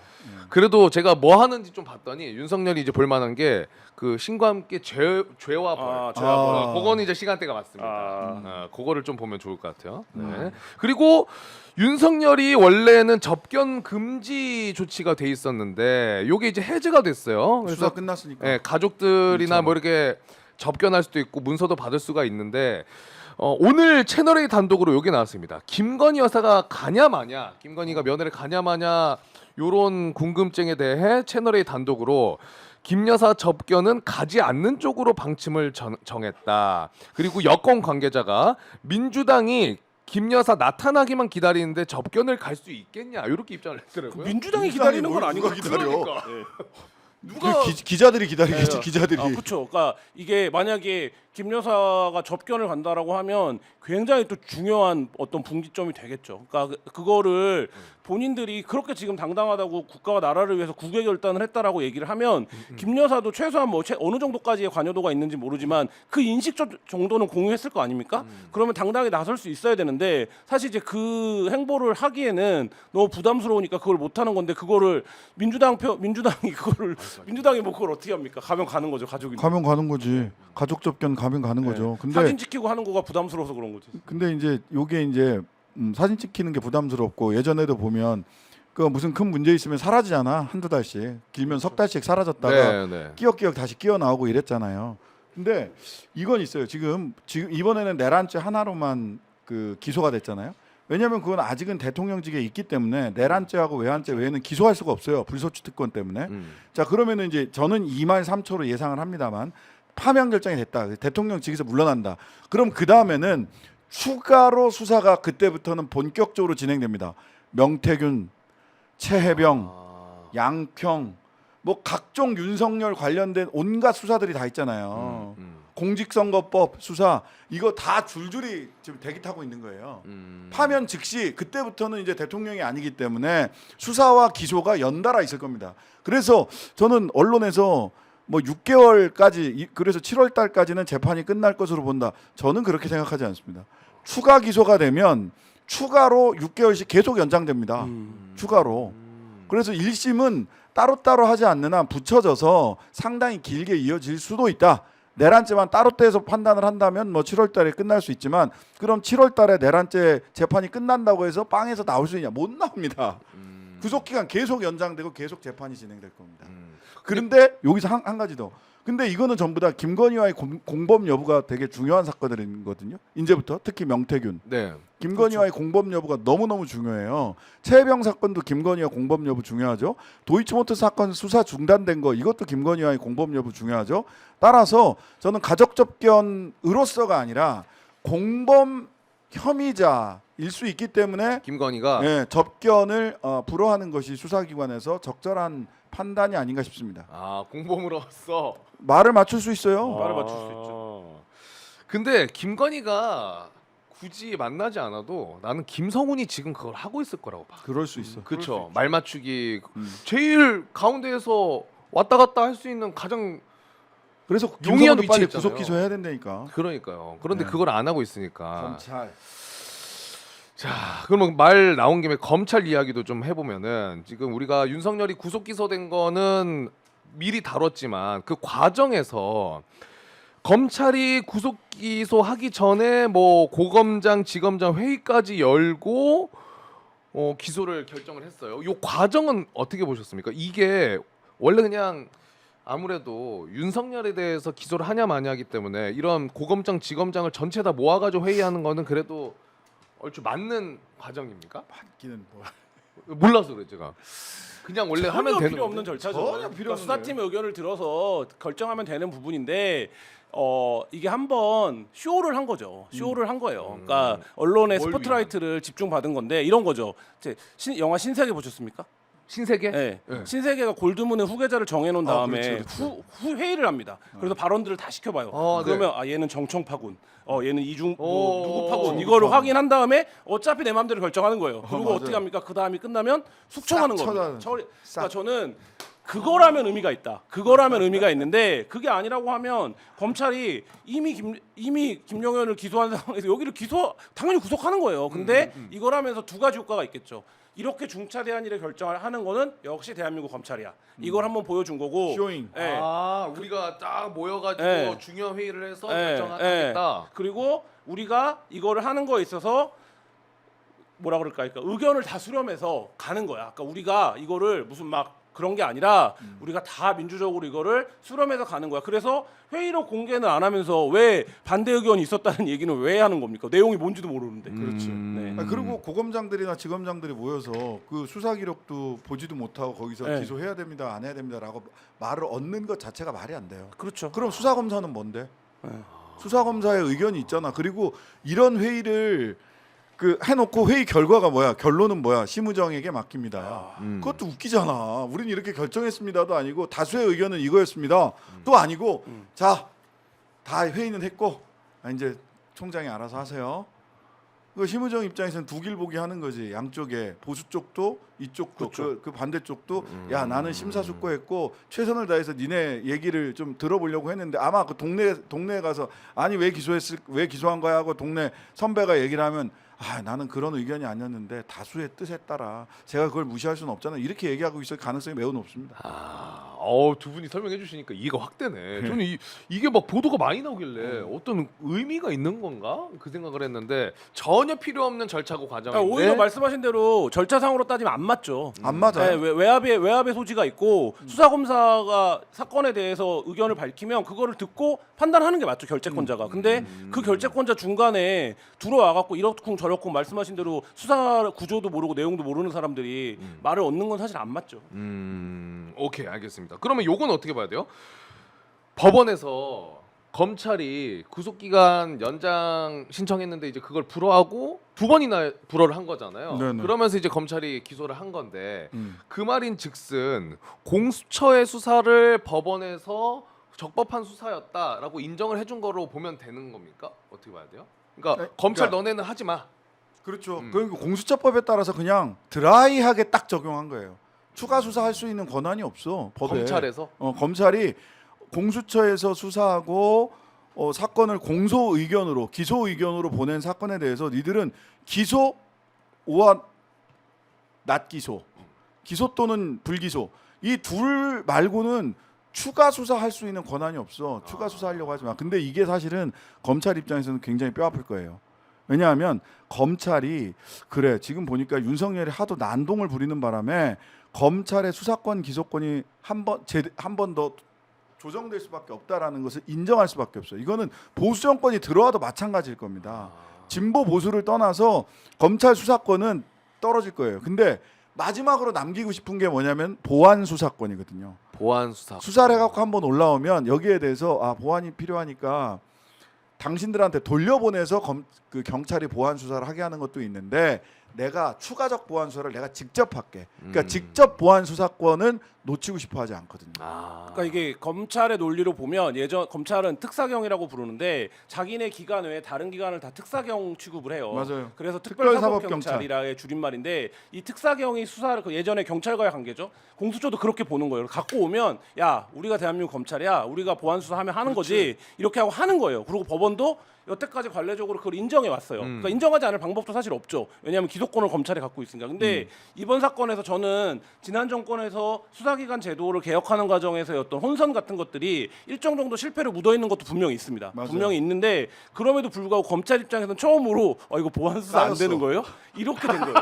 그래도 제가 뭐 하는지 좀 봤더니 윤석열이 이제 볼만한 게 그 신과 함께 죄와 벌. 죄와 벌. 그거는 이제 시간대가 맞습니다. 그거를 좀 보면 좋을 것 같아요. 네. 그리고 윤석열이 원래는 접견 금지 조치가 돼 있었는데 요게 이제 해제가 됐어요. 수사 끝났으니까. 예, 가족들이나 그렇죠. 뭐 이렇게 접견할 수도 있고 문서도 받을 수가 있는데 오늘 채널A 단독으로 요게 나왔습니다. 김건희 여사가 가냐 마냐, 김건희가 면회를 가냐 마냐 요런 궁금증에 대해 채널A 단독으로 김 여사 접견은 가지 않는 쪽으로 방침을 정했다. 그리고 여권 관계자가 민주당이 김 여사 나타나기만 기다리는데 접견을 갈 수 있겠냐 이렇게 입장을 했더라고요. 민주당이 민주당이 기다리는 건 뭘 아닌 것 누가 같아요. 기다려? 그러니까. 네. 누가 기자들이 기다리겠지. 네. 기자들이. 그렇죠. 그러니까 이게 만약에 김 여사가 접견을 간다라고 하면 굉장히 또 중요한 어떤 분기점이 되겠죠. 그러니까 그거를 본인들이 그렇게 지금 당당하다고 국가와 나라를 위해서 국외 결단을 했다라고 얘기를 하면 김 여사도 최소한 뭐 어느 정도까지의 관여도가 있는지 모르지만 그 인식 정도는 공유했을 거 아닙니까? 그러면 당당히 나설 수 있어야 되는데 사실 이제 그 행보를 하기에는 너무 부담스러우니까 그걸 못 하는 건데 그거를 민주당이 그거를 민주당이 뭐 그걸 어떻게 합니까? 가면 가는 거죠, 가족이. 가면 가는 거지. 가족 접견 가면 가는 거죠. 근데 사진 찍히고 하는 거가 부담스러워서 그런 거지. 근데 이제 요게 이제 사진 찍히는 게 부담스럽고 예전에도 보면 그 무슨 큰 문제 있으면 사라지잖아. 한두 달씩. 길면 석 달씩 사라졌다가 끼역끼역 다시 끼어 나오고 이랬잖아요. 근데 이건 있어요. 지금 이번에는 내란죄 하나로만 그 기소가 됐잖아요. 왜냐하면 그건 아직은 대통령직에 있기 때문에 내란죄하고 외환죄 외에는 기소할 수가 없어요. 불소추 특권 때문에. 자 그러면은 이제 저는 2말 3초로 예상을 합니다만 파면 결정이 됐다. 대통령직에서 물러난다. 그럼 그 다음에는 추가로 수사가 그때부터는 본격적으로 진행됩니다. 명태균, 최혜병, 양평, 뭐 각종 윤석열 관련된 온갖 수사들이 다 있잖아요. 공직선거법 수사 이거 다 줄줄이 지금 대기 타고 있는 거예요. 파면 즉시 그때부터는 이제 대통령이 아니기 때문에 수사와 기소가 연달아 있을 겁니다. 그래서 저는 언론에서 뭐 6개월까지 그래서 7월 달까지는 재판이 끝날 것으로 본다. 저는 그렇게 생각하지 않습니다. 추가 기소가 되면 추가로 6개월씩 계속 연장됩니다. 추가로. 그래서 1심은 따로따로 하지 않는 한 붙여져서 상당히 길게 이어질 수도 있다. 내란죄만 따로 떼서 판단을 한다면 뭐 7월 달에 끝날 수 있지만 그럼 7월 달에 내란죄 재판이 끝난다고 해서 빵에서 나올 수 있냐? 못 나옵니다. 구속 기간 계속 연장되고 계속 재판이 진행될 겁니다. 그런데 여기서 한 가지 더. 근데 이거는 전부 다 김건희와의 공범 여부가 되게 중요한 사건들이거든요. 이제부터 특히 명태균. 네. 김건희와의 공범 여부가 너무너무 중요해요. 최혜병 사건도 김건희와 공범 여부 중요하죠. 도이치모터 사건 수사 중단된 거 이것도 김건희와의 공범 여부 중요하죠. 따라서 저는 가족 접견으로서가 아니라 공범 혐의자일 수 있기 때문에 김건희가 네, 접견을 불허하는 것이 수사기관에서 적절한 판단이 아닌가 싶습니다. 공범으로서 말을 맞출 수 있어요. 말을 맞출 수 있죠. 근데 김건희가 굳이 만나지 않아도 나는 김성훈이 지금 그걸 하고 있을 거라고 봐. 그럴 수 있어. 그렇죠. 말 맞추기 제일 가운데에서 왔다 갔다 할 수 있는 가장 그래서 용이한 김성훈도 빨리 위치에 구속 있잖아요. 기소해야 된다니까. 그러니까요. 그런데 네. 그걸 안 하고 있으니까. 검찰. 자, 그러면 말 나온 김에 검찰 이야기도 좀 해보면은 지금 우리가 윤석열이 구속 기소된 거는 미리 다뤘지만 그 과정에서 검찰이 구속 기소하기 전에 뭐 고검장, 지검장 회의까지 열고 기소를 결정을 했어요. 이 과정은 어떻게 보셨습니까? 이게 원래 그냥 아무래도 윤석열에 대해서 기소를 하냐 마냐하기 때문에 이런 고검장, 지검장을 전체 다 모아가지고 회의하는 거는 그래도 얼추 맞는 과정입니까? 맞기는 뭐. 몰라서 그래 제가. 그냥 원래 전혀 하면 되는 필요 없는 건데. 절차죠. 전혀 그러니까 필요 없는 수사팀의 의견을 들어서 결정하면 되는 부분인데 이게 한번 쇼를 한 거죠. 쇼를 한 거예요. 그러니까 언론의 뭘 스포트라이트를 집중받은 건데 이런 거죠. 영화 신세계 보셨습니까? 신세계? 네. 네. 신세계가 골드문의 후계자를 정해놓은 다음에 그렇죠. 후 회의를 합니다. 그래서 발언들을 다 시켜봐요. 네. 그러면 얘는 정청파군, 얘는 이중 누구 파군 누구 이거를 파군. 확인한 다음에 어차피 내 마음대로 결정하는 거예요. 그리고 맞아요. 어떻게 합니까? 그 다음이 끝나면 숙청하는 싹 겁니다. 쳐다- 그러니까 저는 그거라면 의미가 있다. 그거라면 의미가 있는데 그게 아니라고 하면 검찰이 이미 김용현을 기소한 상황에서 여기를 당연히 구속하는 거예요. 근데 이거라면서 두 가지 효과가 있겠죠. 이렇게 중차대한 일을 결정을 하는 거는 역시 대한민국 검찰이야. 이걸 한번 보여준 거고. 쇼잉. 예. 우리가 딱 모여가지고 네. 중요한 회의를 해서 예, 결정하겠다. 그리고 우리가 이거를 하는 거에 있어서 뭐라 그럴까? 그러니까 의견을 다 수렴해서 가는 거야. 그러니까 우리가 이거를 무슨 막 그런 게 아니라 우리가 다 민주적으로 이거를 수렴해서 가는 거야. 그래서 회의로 공개는 안 하면서 왜 반대 의견이 있었다는 얘기는 왜 하는 겁니까? 내용이 뭔지도 모르는데. 그렇지. 네. 그리고 고검장들이나 지검장들이 모여서 그 수사 기록도 보지도 못하고 거기서 네. 기소해야 됩니다, 안 해야 됩니다라고 말을 얻는 것 자체가 말이 안 돼요. 그렇죠. 그럼 수사 검사는 뭔데? 네. 수사 검사의 의견이 있잖아. 그리고 이런 회의를 그 해놓고 회의 결과가 뭐야? 결론은 뭐야? 심의정에게 맡깁니다. 그것도 웃기잖아. 우린 이렇게 결정했습니다도 아니고 다수의 의견은 이거였습니다. 또 아니고 자, 다 회의는 했고 이제 총장이 알아서 하세요. 그 심의정 입장에서는 두 길 보기 하는 거지. 양쪽에 보수 쪽도 이쪽도 그 반대쪽도 야 나는 심사숙고했고 최선을 다해서 니네 얘기를 좀 들어보려고 했는데 아마 그 동네에 가서 아니 왜 기소한 거야 하고 동네 선배가 얘기를 하면 아 나는 그런 의견이 아니었는데 다수의 뜻에 따라 제가 그걸 무시할 수는 없잖아 이렇게 얘기하고 있을 가능성이 매우 높습니다. 두 분이 설명해 주시니까 이해가 확 되네. 저는 이게 막 보도가 많이 나오길래 어떤 의미가 있는 건가 그 생각을 했는데 전혀 필요 없는 절차고 과정인데 오히려 말씀하신 대로 절차상으로 따지면 안 맞죠. 안 맞아요. 네, 외압의 소지가 있고 수사 검사가 사건에 대해서 의견을 밝히면 그거를 듣고 판단하는 게 맞죠 결재권자가. 근데 그 결재권자 중간에 들어와 갖고 이렇쿵 저렇쿵 말씀하신 대로 수사 구조도 모르고 내용도 모르는 사람들이 말을 얻는 건 사실 안 맞죠. 오케이 알겠습니다. 그러면 요건 어떻게 봐야 돼요? 법원에서 검찰이 구속기간 연장 신청했는데 이제 그걸 불허하고 두 번이나 불허를 한 거잖아요. 네네. 그러면서 이제 검찰이 기소를 한 건데 그 말인즉슨 공수처의 수사를 법원에서 적법한 수사였다라고 인정을 해준 거로 보면 되는 겁니까? 어떻게 봐야 돼요? 그러니까 검찰 너네는 하지 마. 그렇죠. 그러니까 공수처법에 따라서 그냥 드라이하게 딱 적용한 거예요. 추가 수사할 수 있는 권한이 없어 법에. 검찰에서? 검찰이 공수처에서 수사하고 사건을 공소 의견으로 기소 의견으로 보낸 사건에 대해서 니들은 기소 오와 낫기소, 기소 또는 불기소 이 둘 말고는 추가 수사할 수 있는 권한이 없어. 추가 수사하려고 하지 마. 근데 이게 사실은 검찰 입장에서는 굉장히 뼈 아플 거예요. 왜냐하면 검찰이 그래 지금 보니까 윤석열이 하도 난동을 부리는 바람에 검찰의 수사권 기소권이 한 번 더 조정될 수밖에 없다라는 것을 인정할 수밖에 없어요. 이거는 보수 정권이 들어와도 마찬가지일 겁니다. 진보 보수를 떠나서 검찰 수사권은 떨어질 거예요. 근데 마지막으로 남기고 싶은 게 뭐냐면 보안 수사권이거든요. 보안 수사. 수사를 해갖고 한번 올라오면 여기에 대해서 보안이 필요하니까 당신들한테 돌려보내서 그 경찰이 보안 수사를 하게 하는 것도 있는데 내가 추가적 보안 수사를 내가 직접 할게. 그러니까 직접 보안 수사권은 놓치고 싶어 하지 않거든요. 그러니까 이게 검찰의 논리로 보면 예전 검찰은 특사경이라고 부르는데 자기네 기관 외에 다른 기관을 다 특사경 취급을 해요. 맞아요. 그래서 특별사법경찰. 특별사법경찰이라의 줄임말인데 이 특사경이 수사를 그 예전에 경찰과의 관계죠. 공수처도 그렇게 보는 거예요. 갖고 오면 야 우리가 대한민국 검찰이야. 우리가 보안 수사하면 하는 거지. 이렇게 하고 하는 거예요. 그리고 법원도 여태까지 관례적으로 그걸 인정해 왔어요. 그러니까 인정하지 않을 방법도 사실 없죠. 왜냐하면 기소권을 검찰이 갖고 있으니까. 근데 이번 사건에서 저는 지난 정권에서 수사기관 제도를 개혁하는 과정에서의 어떤 혼선 같은 것들이 일정 정도 실패를 묻어 있는 것도 분명히 있습니다. 맞아요. 분명히 있는데 그럼에도 불구하고 검찰 입장에서는 처음으로 이거 보안 수사 안 까였어. 되는 거예요? 이렇게 된 거예요.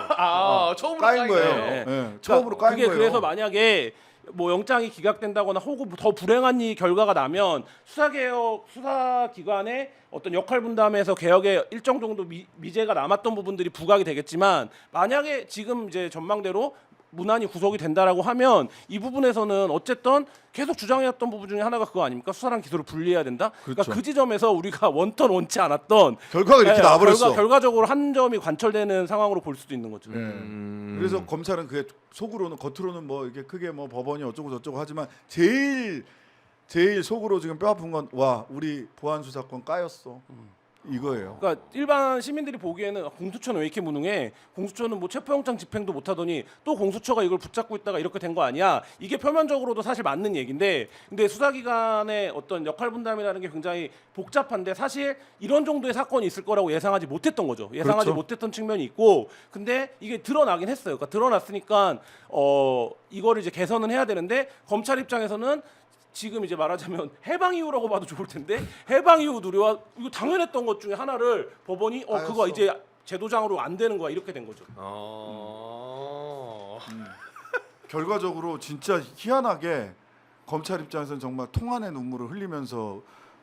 처음으로 까인 거예요. 네. 네, 처음으로 까인 그게 거예요. 그래서 만약에 뭐 영장이 기각된다거나 혹은 더 불행한 이 결과가 나면 수사기관의 어떤 역할 분담에서 개혁에 일정 정도 미제가 남았던 부분들이 부각이 되겠지만 만약에 지금 이제 전망대로 무난히 구속이 된다라고 하면 이 부분에서는 어쨌든 계속 주장해왔던 부분 중에 하나가 그거 아닙니까? 수사랑 기소를 분리해야 된다. 그러니까 그렇죠. 그 지점에서 우리가 원턴 원치 않았던 결과가 이렇게 나와버렸어. 결과적으로 한 점이 관철되는 상황으로 볼 수도 있는 거죠. 그래서 검찰은 그게 속으로는 겉으로는 뭐 이게 크게 뭐 법원이 어쩌고 저쩌고 하지만 제일 속으로 지금 뼈 아픈 건 와 우리 보안 수사권 까였어 이거예요. 그러니까 일반 시민들이 보기에는 공수처는 왜 이렇게 무능해? 공수처는 뭐 체포영장 집행도 못하더니 또 공수처가 이걸 붙잡고 있다가 이렇게 된 거 아니야? 이게 표면적으로도 사실 맞는 얘기인데, 근데 수사기관의 어떤 역할 분담이라는 게 굉장히 복잡한데 사실 이런 정도의 사건이 있을 거라고 예상하지 못했던 거죠. 예상하지 그렇죠. 못했던 측면이 있고, 근데 이게 드러나긴 했어요. 그러니까 드러났으니까 이거를 이제 개선은 해야 되는데 검찰 입장에서는 지금 이제 말하자면 해방 이후라고 봐도 좋을 텐데 해방 이후 누리와 이거 당연했던 것 중에 하나를 법원이 그거 이제 제도장으로 안 되는 거야 이렇게 된 거죠. 결과적으로 진짜 희한하게 검찰 입장에서는 정말 통한의 눈물을 흘리면서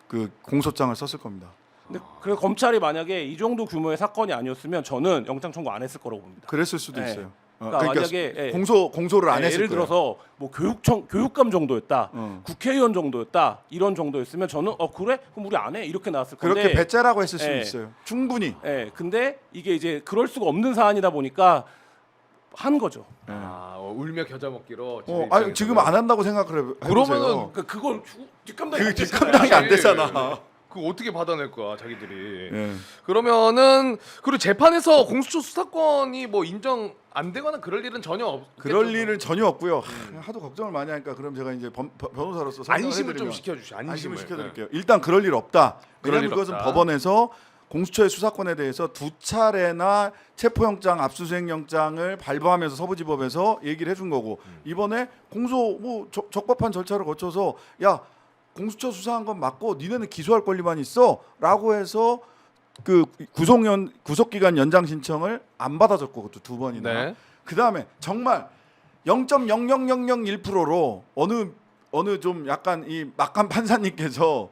그 공소장을 썼을 겁니다. 근데 그 검찰이 만약에 이 정도 규모의 사건이 아니었으면 저는 영장 청구 안 했을 거라고 봅니다. 그랬을 수도 네. 있어요. 그러니까 만약에 공소를 안 했을 예를 거예요. 들어서 뭐 교육감 정도였다, 국회의원 정도였다 이런 정도였으면 저는 그래 그럼 우리 안 해 이렇게 나왔을 건데 그렇게 배째라고 했을 수 예. 있어요. 충분히. 근데 이게 이제 그럴 수가 없는 사안이다 보니까 한 거죠. 울며 겨자 먹기로. 아니 지금 안 한다고 생각을 해보세요. 그러면은 그걸 뒷감당이 그 안 되잖아요. 뒷감당이 안 되잖아. 그거 어떻게 받아낼 거야 자기들이. 예. 그러면은 그리고 재판에서 공수처 수사권이 뭐 인정 안 되거나 그럴 일은 전혀 없겠죠. 그럴 일은 전혀 없고요. 하도 걱정을 많이 하니까 그럼 제가 이제 변호사로서 설명을 안심을 좀 해드리면 시켜주시. 안심을 시켜드릴게요. 일단 그럴 일 없다. 그럴 왜냐하면 일 그것은 없다. 법원에서 공수처의 수사권에 대해서 2차례나 체포영장, 압수수색영장을 발부하면서 서부지법에서 얘기를 해준 거고 이번에 공소 뭐 적법한 절차를 거쳐서 야 공수처 수사한 건 맞고 니네는 기소할 권리만 있어라고 해서 그 구속기간 연장 신청을 안 받아줬고 그것도 2번이나 네. 그 다음에 정말 0.00001%로 어느 좀 약간 이 막한 판사님께서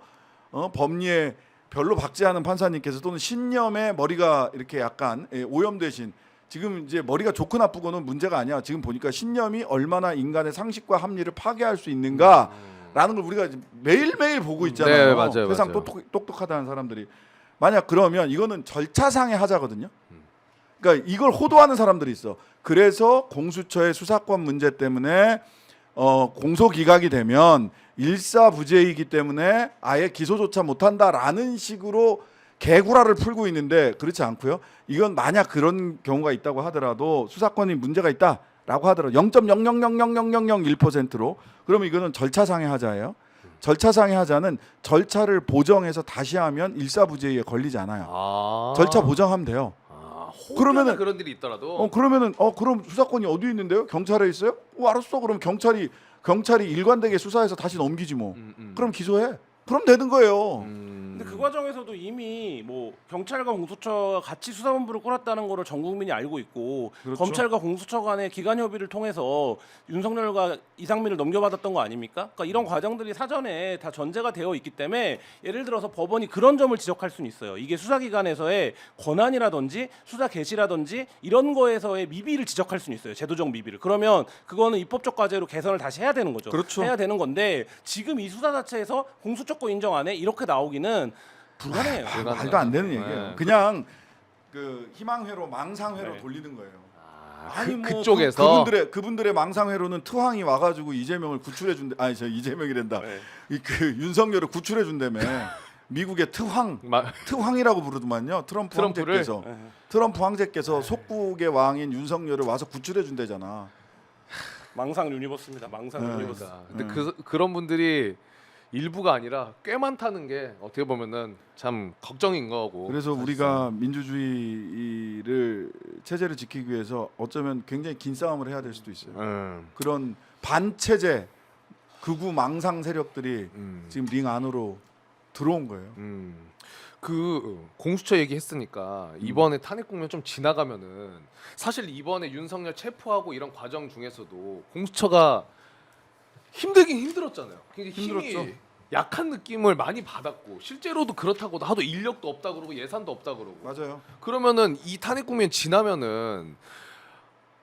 법리에 별로 박제하는 판사님께서 또는 신념에 머리가 이렇게 약간 오염되신 지금 이제 머리가 좋고 나쁘고는 문제가 아니야. 지금 보니까 신념이 얼마나 인간의 상식과 합리를 파괴할 수 있는가라는 걸 우리가 매일매일 보고 있잖아요. 네, 맞아요, 세상 맞아요. 똑똑하다는 사람들이 만약 그러면 이거는 절차상의 하자거든요. 그러니까 이걸 호도하는 사람들이 있어. 그래서 공수처의 수사권 문제 때문에 공소 기각이 되면 일사부재이기 때문에 아예 기소조차 못한다라는 식으로 개구라를 풀고 있는데 그렇지 않고요. 이건 만약 그런 경우가 있다고 하더라도 수사권이 문제가 있다라고 하더라도 0.0000001%로 그러면 이거는 절차상의 하자예요. 절차상의 하자는 절차를 보정해서 다시 하면 일사부재에 걸리지 않아요. 절차 보정하면 돼요. 그러면은 그런 일이 있더라도 그러면은 그럼 수사권이 어디 있는데요? 경찰에 있어요? 알았어. 그럼 경찰이 일관되게 수사해서 다시 넘기지 뭐. 그럼 기소해. 그럼 되는 거예요. 근데 그 과정에서도 이미 뭐 경찰과 공수처가 같이 수사본부를 꾸렸다는 거를 전 국민이 알고 있고 그렇죠. 검찰과 공수처 간의 기간 협의를 통해서 윤석열과 이상민을 넘겨받았던 거 아닙니까? 그러니까 이런 과정들이 사전에 다 전제가 되어 있기 때문에 예를 들어서 법원이 그런 점을 지적할 수는 있어요. 이게 수사기관에서의 권한이라든지 수사 개시라든지 이런 거에서의 미비를 지적할 수는 있어요. 제도적 미비를. 그러면 그거는 입법적 과제로 개선을 다시 해야 되는 거죠. 그렇죠. 해야 되는 건데 지금 이 수사 자체에서 공수처권 인정 안 해? 이렇게 나오기는 불가능해요. 말도 안 되는 얘기예요. 네. 그냥 그 희망회로 망상회로 네. 돌리는 거예요. 그쪽에서 그분들의 망상회로는 트황이 와가지고 이재명을 구출해 준대. 아니 저 이재명이란다. 네. 그 윤석열을 구출해 준다며. 미국의 트황이라고 부르더만요. 트럼프 트럼프를? 황제께서 트럼프 황제께서 속국의 왕인 윤석열을 와서 구출해 준대잖아. 망상 유니버스입니다. 망상 네. 유니버스. 근데 그런 분들이 일부가 아니라 꽤 많다는 게 어떻게 보면은 참 걱정인 거고. 그래서 우리가 민주주의를 체제를 지키기 위해서 어쩌면 굉장히 긴 싸움을 해야 될 수도 있어요. 그런 반체제 극우 망상 세력들이 지금 링 안으로 들어온 거예요. 그 공수처 얘기했으니까 이번에 탄핵 국면 좀 지나가면은 사실 이번에 윤석열 체포하고 이런 과정 중에서도 공수처가 힘들긴 힘들었잖아요. 굉장히 힘이 힘들었죠. 약한 느낌을 많이 받았고 실제로도 그렇다고 하도 인력도 없다 그러고 예산도 없다 그러고. 맞아요. 그러면은 이 탄핵 국면 지나면은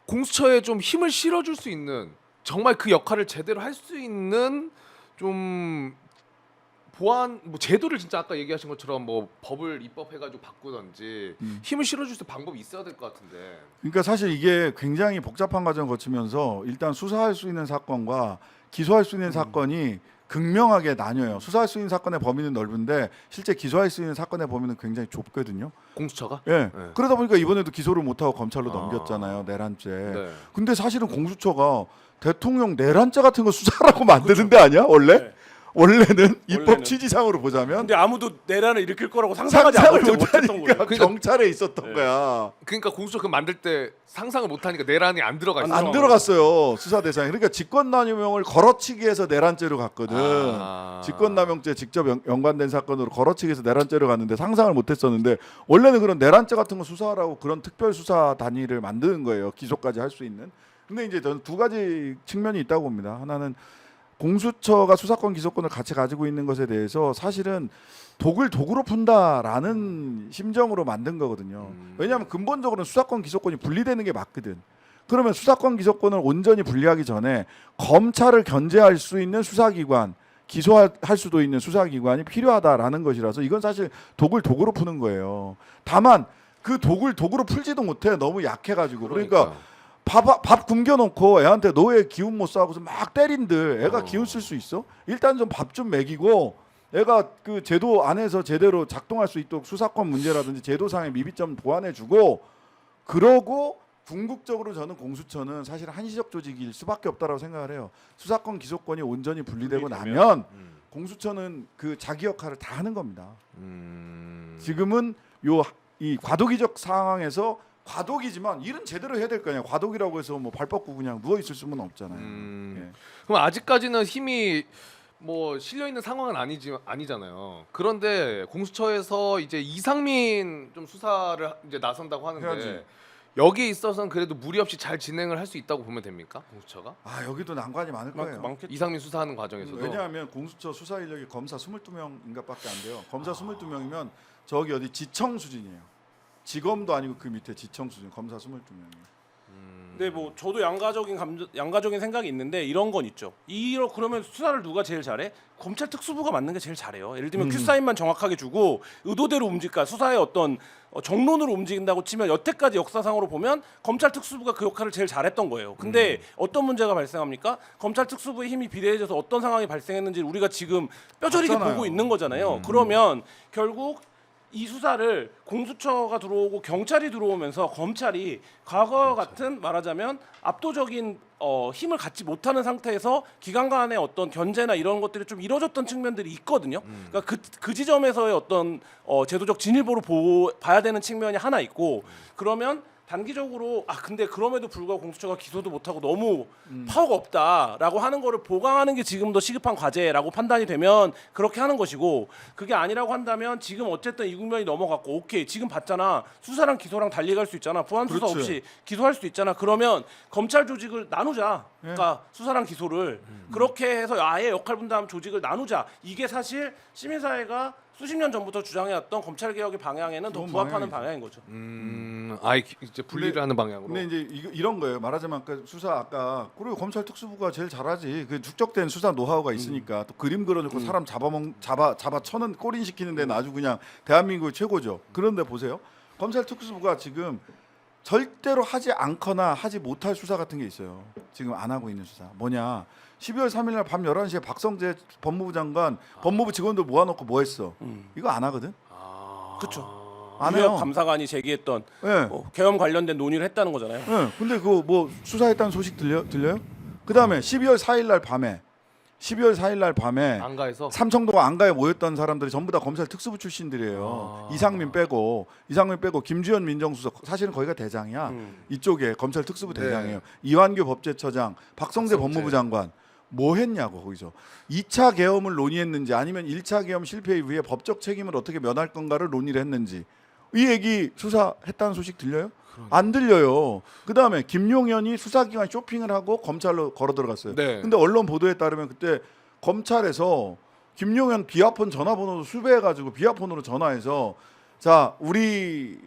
공수처에 좀 힘을 실어줄 수 있는 정말 그 역할을 제대로 할 수 있는 좀 보안 뭐 제도를 진짜 아까 얘기하신 것처럼 뭐 법을 입법해가지고 바꾸던지 힘을 실어줄 수 있는 방법이 있어야 될 것 같은데. 그러니까 사실 이게 굉장히 복잡한 과정 거치면서 일단 수사할 수 있는 사건과 기소할 수 있는 사건이 극명하게 나뉘어요. 수사할 수 있는 사건의 범위는 넓은데 실제 기소할 수 있는 사건의 범위는 굉장히 좁거든요. 공수처가? 예. 그러다 보니까 이번에도 기소를 못하고 검찰로 넘겼잖아요. 내란죄. 네. 근데 사실은 공수처가 대통령 내란죄 같은 거 수사하라고 만드는 데 아니야? 원래? 네. 원래는 입법 원래는. 취지상으로 보자면 근데 아무도 내란을 일으킬 거라고 상상하지 상상을 못했던 못하니까 거예요. 경찰에 있었던 네. 거야. 그러니까 공수처 그 만들 때 상상을 못하니까 내란이 안 들어가 있어. 안 들어갔어요. 수사 대상에. 그러니까 직권남용을 걸어치기해서 내란죄로 갔거든. 아. 직권남용죄 직접 연관된 사건으로 걸어치기해서 내란죄로 갔는데 상상을 못했었는데 원래는 그런 내란죄 같은 거 수사하라고 그런 특별 수사 단위를 만드는 거예요. 기소까지 할 수 있는. 근데 이제 저는 두 가지 측면이 있다고 봅니다. 하나는 공수처가 수사권 기소권을 같이 가지고 있는 것에 대해서 사실은 독을 독으로 푼다라는 심정으로 만든 거거든요. 왜냐하면 근본적으로는 수사권 기소권이 분리되는 게 맞거든. 그러면 수사권 기소권을 온전히 분리하기 전에 검찰을 견제할 수 있는 수사기관, 기소할 수도 있는 수사기관이 필요하다라는 것이라서 이건 사실 독을 독으로 푸는 거예요. 다만 그 독을 독으로 풀지도 못해. 너무 약해가지고. 그러니까 밥 굶겨놓고 애한테 너의 기운 못 쏴고서 막 때린들 애가 기운 쓸 수 있어? 일단 좀 밥 좀 먹이고 애가 그 제도 안에서 제대로 작동할 수 있도록 수사권 문제라든지 제도상의 미비점 보완해주고 그러고 궁극적으로 저는 공수처는 사실 한시적 조직일 수밖에 없다라고 생각을 해요. 수사권 기소권이 온전히 분리되고 나면 공수처는 그 자기 역할을 다 하는 겁니다. 지금은 이 과도기적 상황에서 과도기지만 일은 제대로 해야 될 거 아니야. 과도기라고 해서 뭐 발 뻗고 그냥 누워 있을 수는 없잖아요. 예. 그럼 아직까지는 힘이 뭐 실려 있는 상황은 아니잖아요. 그런데 공수처에서 이제 이상민 좀 수사를 이제 나선다고 하는데 해야지. 여기에 있어서는 그래도 무리 없이 잘 진행을 할 수 있다고 보면 됩니까? 공수처가? 아 여기도 난관이 많을 거예요. 많겠죠. 이상민 수사하는 과정에서도. 왜냐하면 공수처 수사 인력이 검사 22명인가밖에 안 돼요. 검사 22명이면 저기 어디 지청 수준이에요. 지검도 아니고 그 밑에 지청 수준 검사 22명이에요. 근데 뭐 저도 양가적인 생각이 있는데 이런 건 있죠. 그러면 수사를 누가 제일 잘해? 검찰 특수부가 맞는 게 제일 잘해요. 예를 들면 큐사인만 정확하게 주고 의도대로 움직일까 수사의 어떤 정론으로 움직인다고 치면 여태까지 역사상으로 보면 검찰 특수부가 그 역할을 제일 잘했던 거예요. 근데 어떤 문제가 발생합니까? 검찰 특수부의 힘이 비대해져서 어떤 상황이 발생했는지 우리가 지금 뼈저리게 맞잖아요. 보고 있는 거잖아요. 그러면 결국 이 수사를 공수처가 들어오고 경찰이 들어오면서 검찰이 과거와 같은 말하자면 압도적인 힘을 갖지 못하는 상태에서 기관 간의 어떤 견제나 이런 것들이 좀 이뤄졌던 측면들이 있거든요. 그러니까 그 지점에서의 어떤 제도적 진일보를 봐야 되는 측면이 하나 있고 그러면 단기적으로 근데 그럼에도 불구하고 공수처가 기소도 못하고 너무 파워가 없다라고 하는 거를 보강하는 게 지금 더 시급한 과제라고 판단이 되면 그렇게 하는 것이고 그게 아니라고 한다면 지금 어쨌든 이 국면이 넘어갔고 오케이 지금 봤잖아 수사랑 기소랑 달리 갈 수 있잖아 보안 수사 그렇지. 없이 기소할 수 있잖아 그러면 검찰 조직을 나누자 그러니까 수사랑 기소를 그렇게 해서 아예 역할 분담 조직을 나누자 이게 사실 시민사회가 수십 년 전부터 주장해왔던 검찰 개혁의 방향에는 더 좋은 부합하는 방향이죠. 방향인 거죠. 이제 분리를 하는 방향으로. 근데 이제 이런 거예요. 말하자면 아까 수사 아까 그리고 검찰 특수부가 제일 잘하지. 그 축적된 수사 노하우가 있으니까 또 그림 그려놓고 사람 잡아 쳐는 꼬린 시키는 데는 아주 그냥 대한민국의 최고죠. 그런데 보세요. 검찰 특수부가 지금 절대로 하지 않거나 하지 못할 수사 같은 게 있어요. 지금 안 하고 있는 수사. 뭐냐? 12월 3일 날 밤 11시에 박성재 법무부 장관 법무부 직원들 모아놓고 뭐 했어? 이거 안 하거든? 그렇죠. 안 유력 해요. 감사관이 제기했던 네. 계엄 관련된 논의를 했다는 거잖아요. 네. 근데 그거 뭐 수사했다는 소식 들려요? 그다음에 12월 4일 날 밤에 안가에서 삼청동 안가에 모였던 사람들이 전부 다 검찰 특수부 출신들이에요. 이상민 빼고 김주현 민정수석 사실은 거기가 대장이야. 이쪽에 검찰 특수부 네. 대장이에요. 이완규 법제처장, 박성재 법무부 장관 뭐 했냐고 거기서 2차 계엄을 논의했는지 아니면 1차 계엄 실패 이후에 법적 책임을 어떻게 면할 건가를 논의를 했는지 이 얘기 수사했다는 소식 들려요? 안 들려요. 그다음에 김용현이 수사기관 쇼핑을 하고 검찰로 걸어 들어갔어요. 네. 근데 언론 보도에 따르면 그때 검찰에서 김용현 비아폰 전화번호도 수배해가지고 비아폰으로 전화해서 자 우리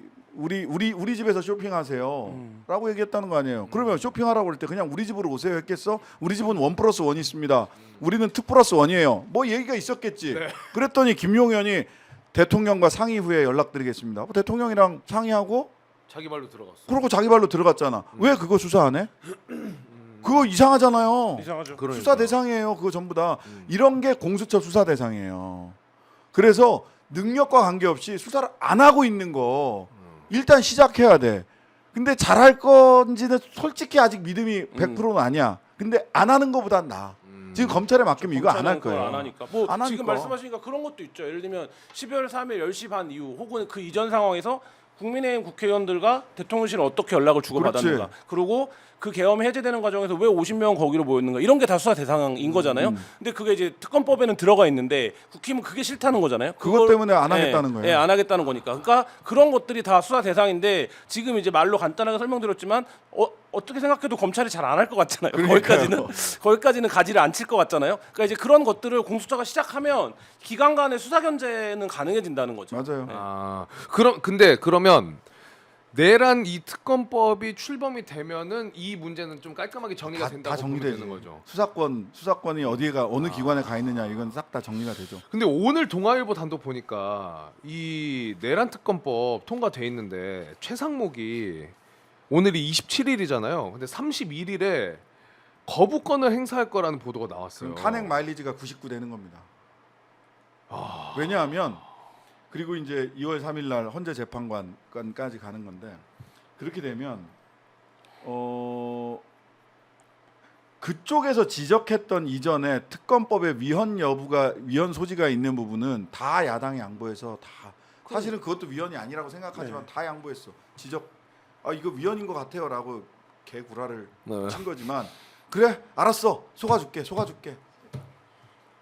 집에서 쇼핑하세요라고 얘기했다는 거 아니에요. 그러면 쇼핑하라고 할 때 그냥 우리 집으로 오세요 했겠어? 우리 집은 1+1 있습니다. 우리는 2+1이에요. 뭐 얘기가 있었겠지. 네. 그랬더니 김용현이 대통령과 상의 후에 연락드리겠습니다. 뭐 대통령이랑 상의하고 자기 발로 들어갔어. 그러고 자기 발로 들어갔잖아. 왜 그거 수사 안 해? 그거 이상하잖아요. 이상하죠. 그러니까. 수사 대상이에요. 그거 전부 다 이런 게 공수처 수사 대상이에요. 그래서 능력과 관계없이 수사를 안 하고 있는 거 일단 시작해야 돼. 근데 잘할 건지는 솔직히 아직 믿음이 100%는 아니야. 근데 안 하는 거보단 나아. 지금 검찰에 맡기면 이거 안 할 그걸 거예요. 안 하니까. 뭐 안 지금 하니까. 말씀하시니까 그런 것도 있죠. 예를 들면 12월 3일 10시 반 이후 혹은 그 이전 상황에서 국민의힘 국회의원들과 대통령실은 어떻게 연락을 주고받았는가. 그리고 그 계엄이 해제되는 과정에서 왜 50명은 거기로 모였는가. 이런 게 다 수사 대상인 거잖아요. 근데 그게 이제 특검법에는 들어가 있는데 국힘은 그게 싫다는 거잖아요. 그것 때문에 안 하겠다는 거예요. 예, 안 하겠다는 거니까. 그러니까 그런 것들이 다 수사 대상인데 지금 이제 말로 간단하게 설명드렸지만 어떻게 생각해도 검찰이 잘 안 할 것 같잖아요. 그러니까요. 거기까지는 가지를 않칠 것 같잖아요. 그러니까 이제 그런 것들을 공수처가 시작하면 기관 간의 수사 견제는 가능해진다는 거죠. 맞아요. 아, 그러면 내란 이 특검법이 출범이 되면은 이 문제는 좀 깔끔하게 정리가 된다고 다 보면 정리되지. 되는 거죠. 수사권이 어디가 어느 기관에 가 있느냐 이건 싹 다 정리가 되죠. 근데 오늘 동아일보 단독 보니까 이 내란 특검법 통과돼 있는데 최상목이 오늘이 27일이잖아요. 근데 31일에 거부권을 행사할 거라는 보도가 나왔어요. 그럼 탄핵 마일리지가 99 되는 겁니다. 왜냐하면 그리고 이제 2월 3일 날 헌재 재판관까지 가는 건데 그렇게 되면 그쪽에서 지적했던 이전에 특검법의 위헌 소지가 있는 부분은 다 야당이 양보해서 다 사실은 그것도 위헌이 아니라고 생각하지만 다 양보했어. 이거 위헌인 것 같아요라고 개구라를 네. 친 거지만 그래 알았어 속아줄게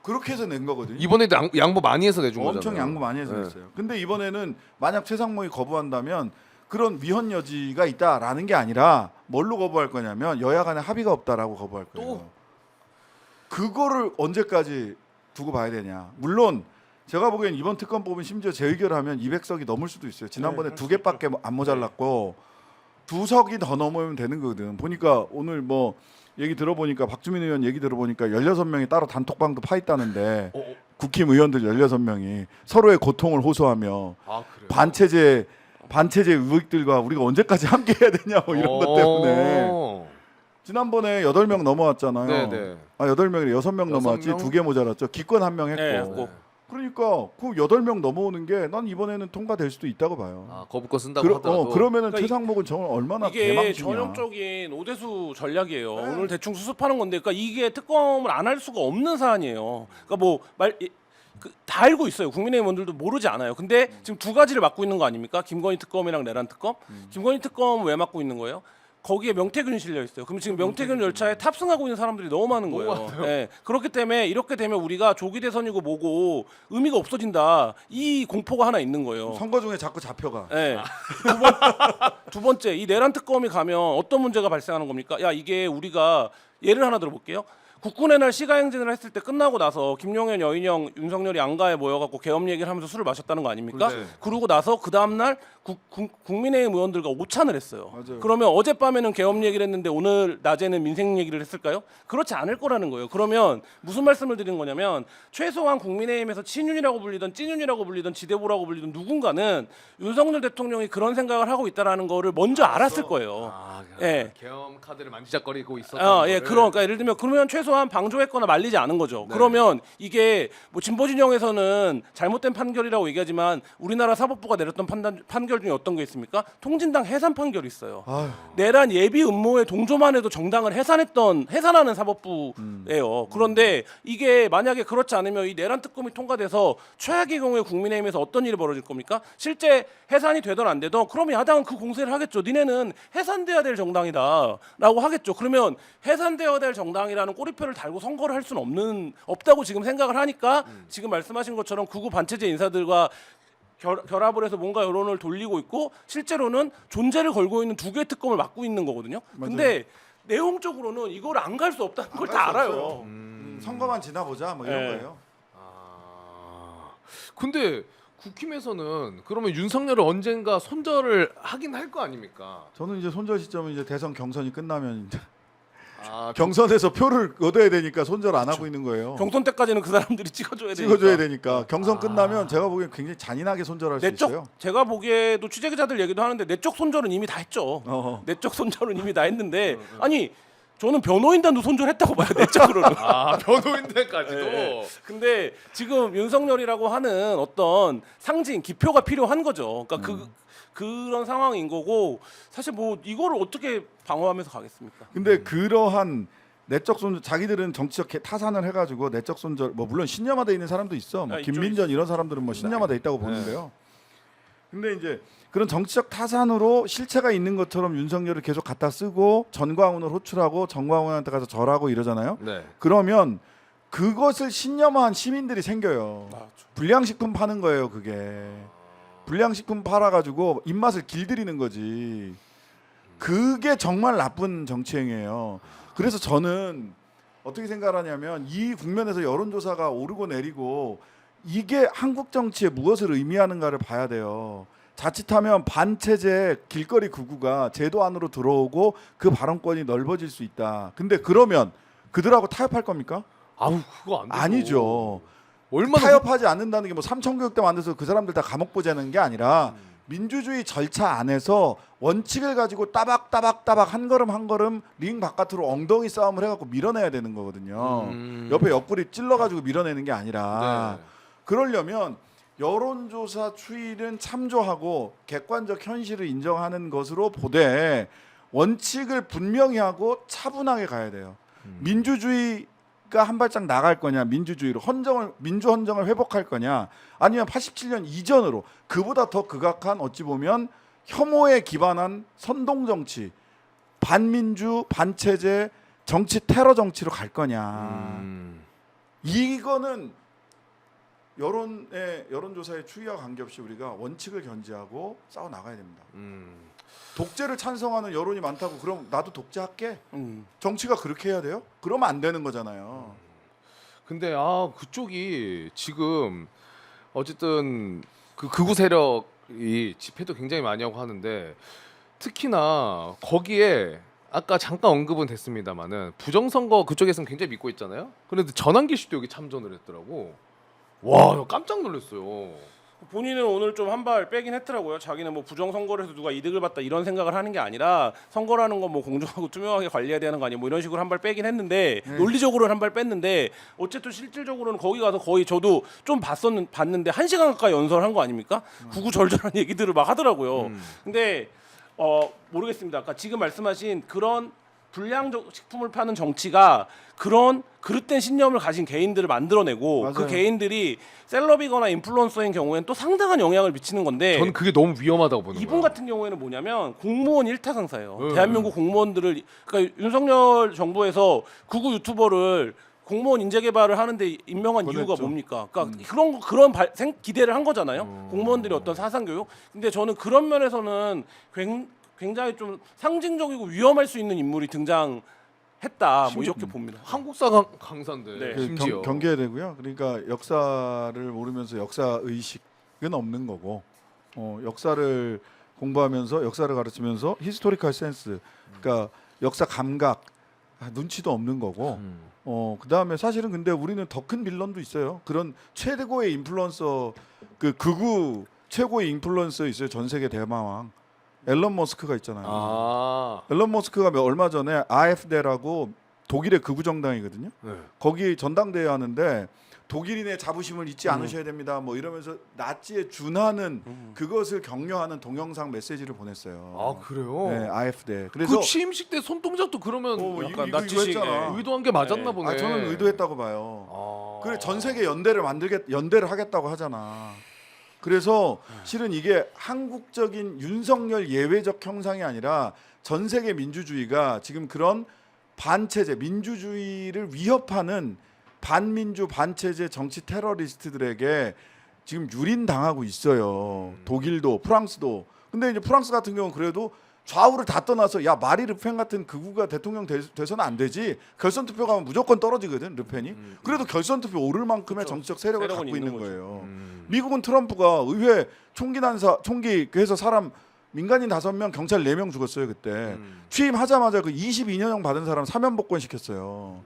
그렇게 해서 낸 거거든요. 이번에도 양보 많이 해서 내준 거잖아요. 엄청 양보 많이 해서 네. 냈어요. 근데 이번에는 만약 최상목이 거부한다면 그런 위헌 여지가 있다라는 게 아니라 뭘로 거부할 거냐면 여야 간에 합의가 없다라고 거부할 거예요. 또? 그거를 언제까지 두고 봐야 되냐. 물론 제가 보기엔 이번 특검법은 심지어 재의결하면 200석이 넘을 수도 있어요. 지난번에 네, 2개밖에 안 모자랐고 2석이 더 넘으면 되는 거거든. 보니까 오늘 뭐 얘기 들어보니까 박주민 의원 얘기 들어보니까 16명이 따로 단톡방도 파 있다는데 국힘 의원들 16명이 서로의 고통을 호소하며 아, 그래요? 반체제 우익들과 우리가 언제까지 함께 해야 되냐고 이런 것 때문에 지난번에 8명 넘어왔잖아요. 네네. 8명이 6명 넘어왔지. 6명? 2개 모자랐죠. 기권 1명 했고. 네, 네. 그러니까 그 8명 넘어오는 게 난 이번에는 통과될 수도 있다고 봐요. 아, 거부권 쓴다고 하더라도 그러면은 그러니까 최상목은 정말 얼마나 이게 개망신이야. 전형적인 오대수 전략이에요. 네. 오늘 대충 수습하는 건데, 그러니까 이게 특검을 안 할 수가 없는 사안이에요. 그러니까 뭐 다 알고 있어요. 국민의힘 의원들도 모르지 않아요. 근데 지금 두 가지를 맡고 있는 거 아닙니까? 김건희 특검이랑 내란 특검. 김건희 특검 왜 맡고 있는 거예요? 거기에 명태균이 실려 있어요. 그럼 지금 명태균 열차에 탑승하고 있는 사람들이 너무 많은 거예요. 네. 그렇기 때문에 이렇게 되면 우리가 조기 대선이고 뭐고 의미가 없어진다. 이 공포가 하나 있는 거예요. 선거 중에 자꾸 잡혀가. 네. 두 번째, 이 내란 특검이 가면 어떤 문제가 발생하는 겁니까? 야, 이게 우리가 예를 하나 들어볼게요. 국군의 날 시가행진을 했을 때 끝나고 나서 김용현, 여인영, 윤석열이 안가에 모여갖고 계엄 얘기를 하면서 술을 마셨다는 거 아닙니까? 네. 그러고 나서 그 다음 날 국민의힘 의원들과 오찬을 했어요. 맞아요. 그러면 어젯밤에는 계엄 얘기를 했는데 오늘 낮에는 민생 얘기를 했을까요? 그렇지 않을 거라는 거예요. 그러면 무슨 말씀을 드리는 거냐면 최소한 국민의힘에서 친윤이라고 불리던 찐윤이라고 불리던 지대부라고 불리던 누군가는 윤석열 대통령이 그런 생각을 하고 있다라는 거를 먼저 알았을 거예요. 예. 계엄 카드를 만지작거리고 있었던 예, 거를. 그러니까 예를 들면 그러면 최소한 방조했거나 말리지 않은 거죠. 네. 그러면 이게 뭐 진보 진영에서는 잘못된 판결이라고 얘기하지만 우리나라 사법부가 내렸던 판결 중에 어떤 게 있습니까? 통진당 해산 판결이 있어요. 아유. 내란 예비 음모의 동조만 해도 정당을 해산하는 사법부예요. 그런데 이게 만약에 그렇지 않으면 이 내란 특검이 통과돼서 최악의 경우에 국민의힘에서 어떤 일이 벌어질 겁니까? 실제 해산이 되든 안 되든 그러면 야당은 그 공세를 하겠죠. 니네는 해산돼야 될 정당이다라고 하겠죠. 그러면 해산되어야 될 정당이라는 꼬리표를 달고 선거를 할 수는 없다고 지금 생각을 하니까 지금 말씀하신 것처럼 극우 반체제 인사들과 결합을 해서 뭔가 여론을 돌리고 있고 실제로는 존재를 걸고 있는 두 개의 특검을 맡고 있는 거거든요. 근데 내용적으로는 이걸 안 갈 수 없다는 걸 다 알아요. 선거만 지나보자 뭐 이런 네. 거예요. 근데 국힘에서는 그러면 윤석열을 언젠가 손절을 하긴 할 거 아닙니까? 저는 이제 손절 시점은 이제 대선 경선이 끝나면 이제 아, 경선에서 표를 얻어야 되니까 손절 안 하고 있는 거예요. 경선 때까지는 그 사람들이 찍어줘야 되니까. 찍어줘야 되니까 경선 끝나면 제가 보기엔 굉장히 잔인하게 손절할 수 있어요. 내적 제가 보기에도 취재 기자들 얘기도 하는데 내적 손절은 이미 다 했죠. 어허. 내적 손절은 이미 다 했는데 아니 저는 변호인단도 손절했다고 봐요. 내적으로는. 아, 변호인들까지도. 네. 근데 지금 윤석열이라고 하는 어떤 상징 기표가 필요한 거죠. 그러니까 그런 상황인 거고 사실 뭐 이거를 어떻게 방어하면서 가겠습니까? 근데 그러한 내적 손절 자기들은 정치적 타산을 해가지고 내적 손절 뭐 물론 신념화돼 있는 사람도 있어. 뭐 아, 김민전 이런 사람들은 뭐 신념화돼 있다고 보는데요. 근데 이제 그런 정치적 타산으로 실체가 있는 것처럼 윤석열을 계속 갖다 쓰고 전광훈을 호출하고 전광훈한테 가서 절하고 이러잖아요. 네. 그러면 그것을 신념화한 시민들이 생겨요. 불량식품 파는 거예요, 그게. 불량식품 팔아가지고 입맛을 길들이는 거지. 그게 정말 나쁜 정치 행위예요. 그래서 저는 어떻게 생각하냐면 이 국면에서 여론조사가 오르고 내리고 이게 한국 정치에 무엇을 의미하는가를 봐야 돼요. 자칫하면 반체제 길거리 극우가 제도 안으로 들어오고 그 발언권이 넓어질 수 있다. 근데 그러면 그들하고 타협할 겁니까? 아우 그거 안 되죠. 아니죠. 얼마나 타협하지 않는다는 게 뭐 삼천교육대 만들어서 그 사람들 다 감옥 보자는 게 아니라 민주주의 절차 안에서 원칙을 가지고 따박따박따박 한 걸음 한 걸음 링 바깥으로 엉덩이 싸움을 해갖고 밀어내야 되는 거거든요. 옆에 옆구리 찔러가지고 밀어내는 게 아니라 네. 그러려면 여론조사 추이는 참조하고 객관적 현실을 인정하는 것으로 보되 원칙을 분명히 하고 차분하게 가야 돼요. 민주주의가 한 발짝 나갈 거냐, 민주주의로 민주 헌정을 회복할 거냐, 아니면 87년 이전으로 그보다 더 극악한 어찌 보면 혐오에 기반한 선동 정치, 반민주, 반체제, 정치 테러 정치로 갈 거냐. 이거는 여론조사의 추이와 관계없이 우리가 원칙을 견지하고 싸워 나가야 됩니다. 독재를 찬성하는 여론이 많다고 그럼 나도 독재할게. 정치가 그렇게 해야 돼요? 그러면 안 되는 거잖아요. 근데 그쪽이 지금 어쨌든 그 극우 세력이 집회도 굉장히 많이 하고 하는데 특히나 거기에 아까 잠깐 언급은 됐습니다만은 부정선거 그쪽에서는 굉장히 믿고 있잖아요. 그런데 전환기 씨도 여기 참전을 했더라고. 와, 깜짝 놀랐어요. 본인은 오늘 좀 한 발 빼긴 했더라고요. 자기는 뭐 부정 선거를 해서 누가 이득을 봤다 이런 생각을 하는 게 아니라 선거라는 건 뭐 공정하고 투명하게 관리해야 되는 거 아니에요. 뭐 이런 식으로 한 발 빼긴 했는데 논리적으로는 한 발 뺐는데 어쨌든 실질적으로는 거기 가서 거의 저도 좀 봤는데 1시간 가까이 연설한 거 아닙니까? 구구절절한 얘기들을 막 하더라고요. 근데 모르겠습니다. 아까 지금 말씀하신 그런 불량적 식품을 파는 정치가 그런 그릇된 신념을 가진 개인들을 만들어내고 맞아요. 그 개인들이 셀럽이거나 인플루언서인 경우에는 또 상당한 영향을 미치는 건데 저는 그게 너무 위험하다고 보는 이분 거예요. 같은 경우에는 뭐냐면 공무원 일타 강사예요. 네. 대한민국 공무원들을 그러니까 윤석열 정부에서 구구 유튜버를 공무원 인재 개발을 하는데 임명한 이유가 보냈죠. 뭡니까? 그러니까 그런 기대를 한 거잖아요. 공무원들이 어떤 사상 교육. 근데 저는 그런 면에서는 굉장히 좀 상징적이고 위험할 수 있는 인물이 등장했다. 뭐 이렇게 봅니다. 한국사 강사인데 네. 심지어 경계해야 되고요. 그러니까 역사를 모르면서 역사 의식은 없는 거고, 역사를 공부하면서 역사를 가르치면서 히스토리컬 센스, 그러니까 역사 감각, 눈치도 없는 거고. 그 다음에 사실은 근데 우리는 더 큰 빌런도 있어요. 그런 최고의 인플루언서, 그 극우 최고의 인플루언서 있어요. 전 세계 대마왕. 앨런 머스크가 있잖아요. 앨런 머스크가 얼마 전에 AfD라고 독일의 극우 정당이거든요. 네. 거기 전당대회 하는데 독일인의 자부심을 잊지 않으셔야 됩니다. 뭐 이러면서 나치에 준하는 그것을 격려하는 동영상 메시지를 보냈어요. 아 그래요? 네, AfD. 그래서 그 취임식 때 손동작도 그러면 약간 이거 나치식, 했잖아. 의도한 게 맞았나 네. 보네. 저는 의도했다고 봐요. 그래 전 세계 연대를 하겠다고 하잖아. 그래서 실은 이게 한국적인 윤석열 예외적 형상이 아니라 전 세계 민주주의가 지금 그런 반체제 민주주의를 위협하는 반민주 반체제 정치 테러리스트들에게 지금 유린당하고 있어요. 독일도 프랑스도. 근데 이제 프랑스 같은 경우는 그래도 좌우를 다 떠나서 야 마리 르펜 같은 극우가 대통령 돼서는 안 되지. 결선 투표 가면 무조건 떨어지거든 르펜이. 그래도 결선 투표 오를 만큼의 정치적 세력을 세력은 갖고 있는 있는 거죠. 거예요. 미국은 트럼프가 의회 총기 해서 사람 민간인 5명 경찰 4명 죽었어요 그때. 취임하자마자 그 22년형 받은 사람 사면 복권 시켰어요.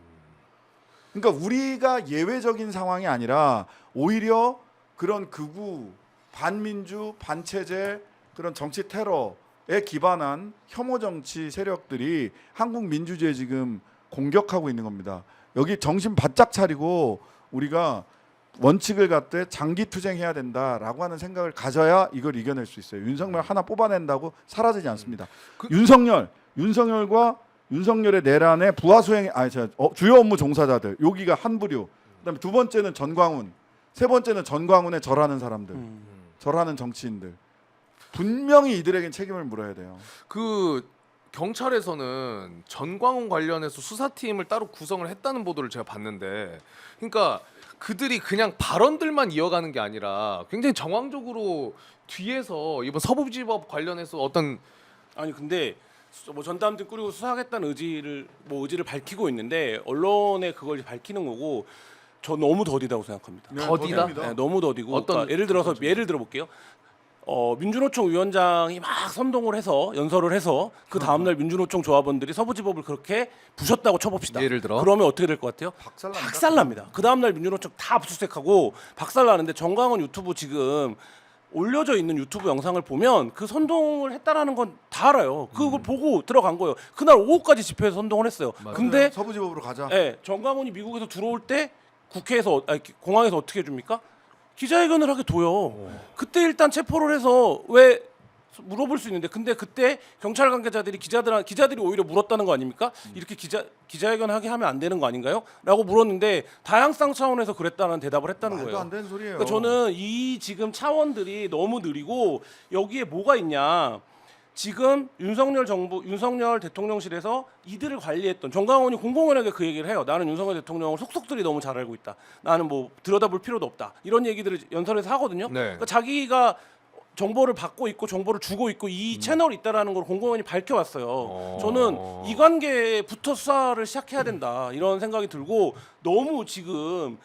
그러니까 우리가 예외적인 상황이 아니라 오히려 그런 극우 반민주 반체제 그런 정치 테러에 기반한 혐오 정치 세력들이 한국 민주주의에 지금 공격하고 있는 겁니다. 여기 정신 바짝 차리고 우리가 원칙을 갖되 장기 투쟁해야 된다라고 하는 생각을 가져야 이걸 이겨낼 수 있어요. 윤석열 하나 뽑아낸다고 사라지지 않습니다. 윤석열과 윤석열의 내란의 부하 수행 주요 업무 종사자들 여기가 한 부류. 그다음에 두 번째는 전광훈, 세 번째는 전광훈에 절하는 사람들, 절하는 정치인들. 분명히 이들에겐 책임을 물어야 돼요. 그 경찰에서는 전광훈 관련해서 수사팀을 따로 구성을 했다는 보도를 제가 봤는데, 그러니까 그들이 그냥 발언들만 이어가는 게 아니라 굉장히 정황적으로 뒤에서 이번 서부지법 관련해서 어떤 아니 근데 뭐 전담팀 꾸리고 수사하겠다는 의지를 밝히고 있는데 언론에 그걸 밝히는 거고 저 너무 더디다고 생각합니다. 네, 더디다? 더딥니다. 네, 너무 더디고 어떤 그러니까 예를 들어볼게요. 민주노총 위원장이 막 선동을 해서 연설을 해서 그 다음날 민주노총 조합원들이 서부지법을 그렇게 부셨다고 쳐봅시다. 예를 들어? 그러면 어떻게 될 것 같아요? 박살납니다. 박살납니다. 그 다음날 민주노총 다 압수수색하고 박살나는데 정광훈 유튜브 지금 올려져 있는 유튜브 영상을 보면 그 선동을 했다라는 건 다 알아요. 그걸 보고 들어간 거예요. 그날 오후까지 집회에서 선동을 했어요. 근데 서부지법으로 가자. 정광훈이 미국에서 들어올 때 국회에서 공항에서 어떻게 해줍니까? 기자회견을 하게 둬요. 그때 일단 체포를 해서 왜 물어볼 수 있는데 근데 그때 경찰 관계자들이 기자들이 오히려 물었다는 거 아닙니까? 이렇게 기자회견 하게 하면 안 되는 거 아닌가요? 라고 물었는데 다양성 차원에서 그랬다는 대답을 했다는 말도 거예요. 안 되는 소리예요. 그러니까 저는 이 지금 차원들이 너무 느리고 여기에 뭐가 있냐? 지금 윤석열 대통령실에서 이들을 관리했던 정광훈이 공공연하게 그 얘기를 해요. 나는 윤석열 대통령을 속속들이 너무 잘 알고 있다. 나는 뭐 들여다볼 필요도 없다. 이런 얘기들을 연설에서 하거든요. 네. 그러니까 자기가 정보를 받고 있고 정보를 주고 있고 이 채널이 있다라는 걸 공공연히 밝혀왔어요. 저는 이 관계부터 수사를 시작해야 된다 이런 생각이 들고 너무 지금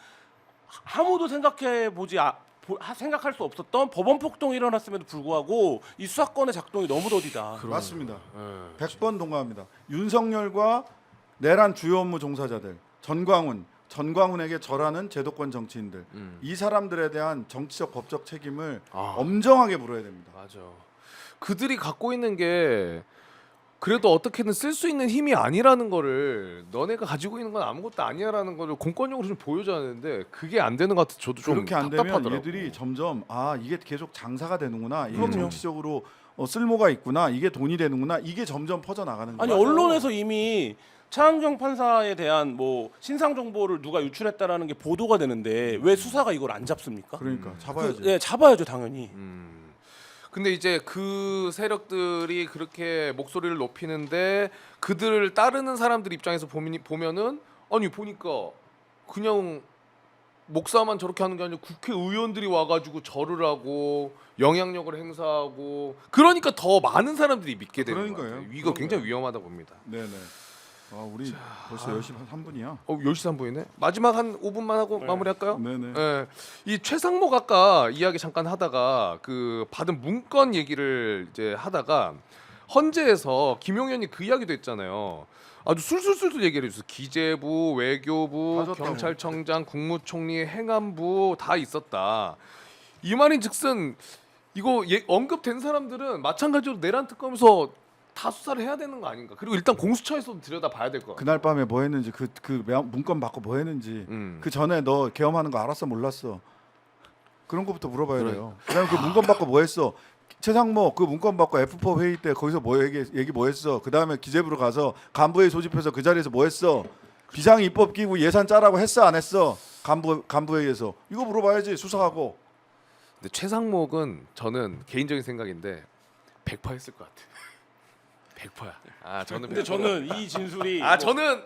아무도 생각할 수 없었던 법원 폭동이 일어났음에도 불구하고 이 수사권의 작동이 너무 더디다. 맞습니다. 네. 100번 동감합니다. 윤석열과 내란 주요 업무 종사자들, 전광훈에게 절하는 제도권 정치인들, 이 사람들에 대한 정치적 법적 책임을 엄정하게 물어야 됩니다. 맞아. 그들이 갖고 있는 게 그래도 어떻게든 쓸 수 있는 힘이 아니라는 거를 너네가 가지고 있는 건 아무것도 아니야라는 거를 공권력으로 좀 보여줘야 되는데 그게 안 되는 것 같아. 저도 좀 그렇게 안 되면 답답하더라고. 얘들이 점점 이게 계속 장사가 되는구나. 이게 그럼요. 정치적으로 쓸모가 있구나. 이게 돈이 되는구나. 이게 점점 퍼져나가는 아니 거예요. 언론에서 이미 차은경 판사에 대한 뭐 신상 정보를 누가 유출했다라는 게 보도가 되는데 왜 수사가 이걸 안 잡습니까? 그러니까 잡아야지. 잡아야죠 당연히. 근데 이제 그 세력들이 그렇게 목소리를 높이는데 그들을 따르는 사람들 입장에서 보면은 아니 보니까 그냥 목사만 저렇게 하는 게 아니라 국회의원들이 와가지고 절을 하고 영향력을 행사하고 그러니까 더 많은 사람들이 믿게 되는 그러니까요. 거예요. 이거 그런 굉장히 위험하다 봅니다. 네네. 우리 벌써 10시 3분이야. 10시 3분이네. 마지막 한 5분만 하고 네. 마무리할까요? 네네. 예. 이 최상목 아까 이야기 잠깐 하다가 그 받은 문건 얘기를 이제 하다가 헌재에서 김용현이 그 이야기도 했잖아요. 아주 술술술 얘기를 해줬어. 기재부, 외교부, 다 줬다고. 경찰청장, 국무총리, 행안부 다 있었다. 이 말인즉슨 이거 언급된 사람들은 마찬가지로 내란 특검에서 다 수사를 해야 되는 거 아닌가? 그리고 일단 공수처에서도 들여다 봐야 될 거 같아. 그날 밤에 뭐 했는지 그 문건 받고 뭐 했는지 그 전에 너 계엄하는 거 알았어 몰랐어? 그런 거부터 물어봐야 돼요. 그다음에 그 문건 받고 뭐 했어? 최상목 그 문건 받고 F4 회의 때 거기서 뭐 얘기 뭐 했어? 그다음에 기재부로 가서 간부회의 소집해서 그 자리에서 뭐 했어? 비상 입법 기구 예산 짜라고 했어 안 했어? 간부회의에서 이거 물어봐야지 수사하고. 근데 최상목은 저는 개인적인 생각인데 100% 했을 것 같아. 100%야. 저는 근데 100%. 저는 이 진술이 저는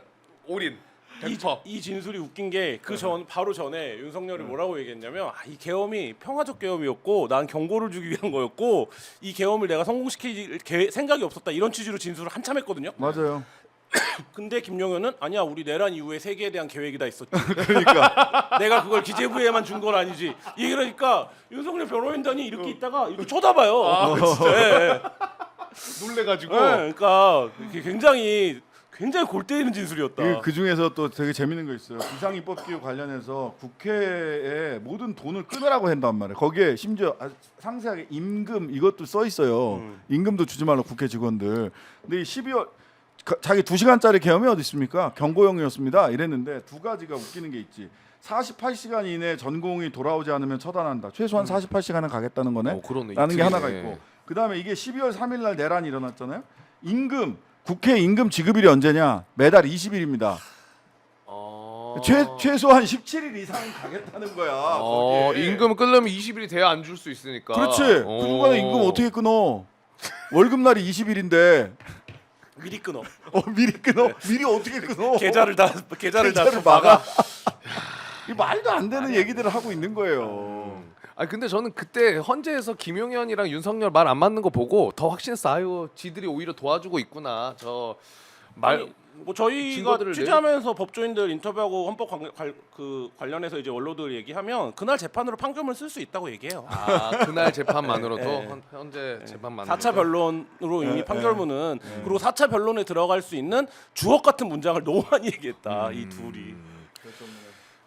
올인. 100%. 이 진술이 웃긴 게 바로 전에 윤석열이 뭐라고 얘기했냐면 이 계엄이 평화적 계엄이었고 난 경고를 주기 위한 거였고 이 계엄을 내가 성공시킬 생각이 없었다 이런 취지로 진술을 한참 했거든요. 맞아요. 근데 김용현은 아니야 우리 내란 이후에 세계에 대한 계획이 다 있었지. 그러니까 내가 그걸 기재부에만 준 건 아니지. 이러니까 윤석열 변호인단이 이렇게 있다가 이렇게 쳐다봐요. 진짜. 놀래가지고. 그러니까 굉장히 골 때리는 진술이었다. 그 중에서 또 되게 재밌는 거 있어요. 비상 입법 기구 관련해서 국회에 모든 돈을 끊으라고 한단 말이에요. 거기에 심지어 상세하게 임금 이것도 써 있어요. 임금도 주지 말라 국회 직원들. 근데 이 12월 자기 2시간짜리 계엄이 어디 있습니까? 경고형이었습니다. 이랬는데 두 가지가 웃기는 게 있지. 48시간 이내 전공이 돌아오지 않으면 처단한다. 최소한 48시간은 가겠다는 거네. 그러네. 라는 게 이틀이네. 하나가 있고. 그다음에 이게 12월 3일 날 내란이 일어났잖아요. 국회 임금 지급일이 언제냐? 매달 20일입니다. 최소한 17일 이상은 가겠다는 거야. 거기에. 임금 끌려면 20일이 돼야 안 줄 수 있으니까. 그렇지. 그동안에 임금 어떻게 끊어? 월급날이 20일인데 미리 끊어. 미리 끊어? 미리 어떻게 끊어? 계좌를 다 계좌를 막아. 이 말도 안 되는 얘기들을 하고 있는 거예요. 아니 근데 저는 그때 헌재에서 김용현이랑 윤석열 말 안 맞는 거 보고 더 확신했어. 아유, 지들이 오히려 도와주고 있구나. 저 말 아니, 뭐 저희가 증거들을 취재하면서 법조인들 인터뷰하고 헌법 관련해서 이제 원로들 얘기하면 그날 재판으로 판결문을 쓸 수 있다고 얘기해요. 그날 재판만으로도 네. 현재 재판만으로도 4차 변론으로 이미 판결문은 그리고 4차 변론에 들어갈 수 있는 주옥 같은 문장을 너무 많이 얘기했다. 이 둘이.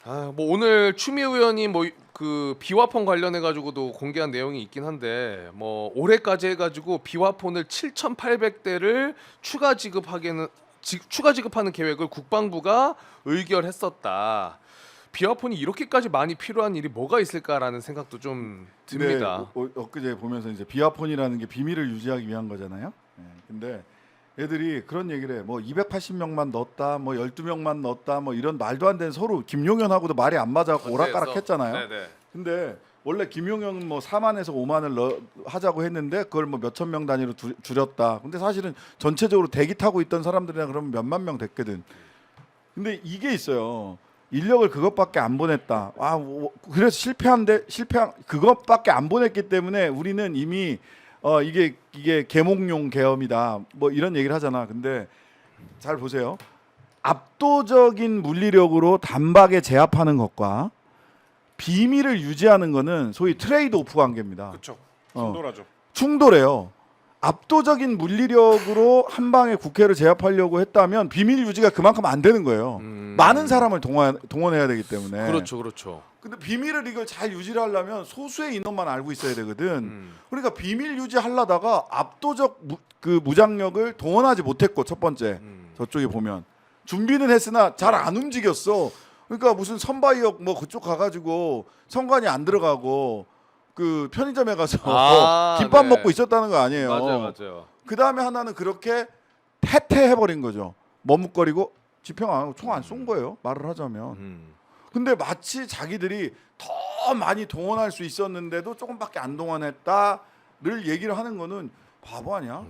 뭐 오늘 추미애 의원이 뭐 그 비화폰 관련해 가지고도 공개한 내용이 있긴 한데 뭐 올해까지 해 가지고 비화폰을 7,800대를 추가 지급하는 계획을 국방부가 의결했었다. 비화폰이 이렇게까지 많이 필요한 일이 뭐가 있을까라는 생각도 좀 듭니다. 엊그제 보면서 이제 비화폰이라는 게 비밀을 유지하기 위한 거잖아요. 근데 애들이 그런 얘기를 해. 뭐 280명만 넣었다, 뭐 12명만 넣었다, 뭐 이런 말도 안 되는 서로 김용현하고도 말이 안 맞아서 오락가락했잖아요. 네네. 근데 원래 김용현은 뭐 4만에서 5만을 하자고 했는데 그걸 뭐 몇천 명 단위로 줄였다. 근데 사실은 전체적으로 대기 타고 있던 사람들이랑 그러면 몇만 명 됐거든. 근데 이게 있어요. 인력을 그것밖에 안 보냈다. 그래서 실패한 그것밖에 안 보냈기 때문에 우리는 이미 이게 계몽용 계엄이다. 뭐 이런 얘기를 하잖아. 근데 잘 보세요. 압도적인 물리력으로 단박에 제압하는 것과 비밀을 유지하는 거는 소위 트레이드 오프 관계입니다. 그렇죠. 충돌하죠. 충돌해요. 압도적인 물리력으로 한 방에 국회를 제압하려고 했다면 비밀 유지가 그만큼 안 되는 거예요. 많은 사람을 동원해야 되기 때문에. 그렇죠. 근데 비밀을 이걸 잘 유지를 하려면 소수의 인원만 알고 있어야 되거든. 그러니까 비밀 유지하려다가 압도적 무장력을 동원하지 못했고 첫 번째 저쪽에 보면 준비는 했으나 잘 안 움직였어. 그러니까 무슨 선바이역 뭐 그쪽 가가지고 선관이 안 들어가고 그 편의점에 가서 김밥 먹고 있었다는 거 아니에요. 맞아요. 그 다음에 하나는 그렇게 해버린 거죠. 머뭇거리고 집행 안 하고 총 안 쏜 거예요. 말을 하자면. 근데 마치 자기들이 더 많이 동원할 수 있었는데도 조금밖에 안 동원했다를 얘기를 하는 거는 바보 아니야?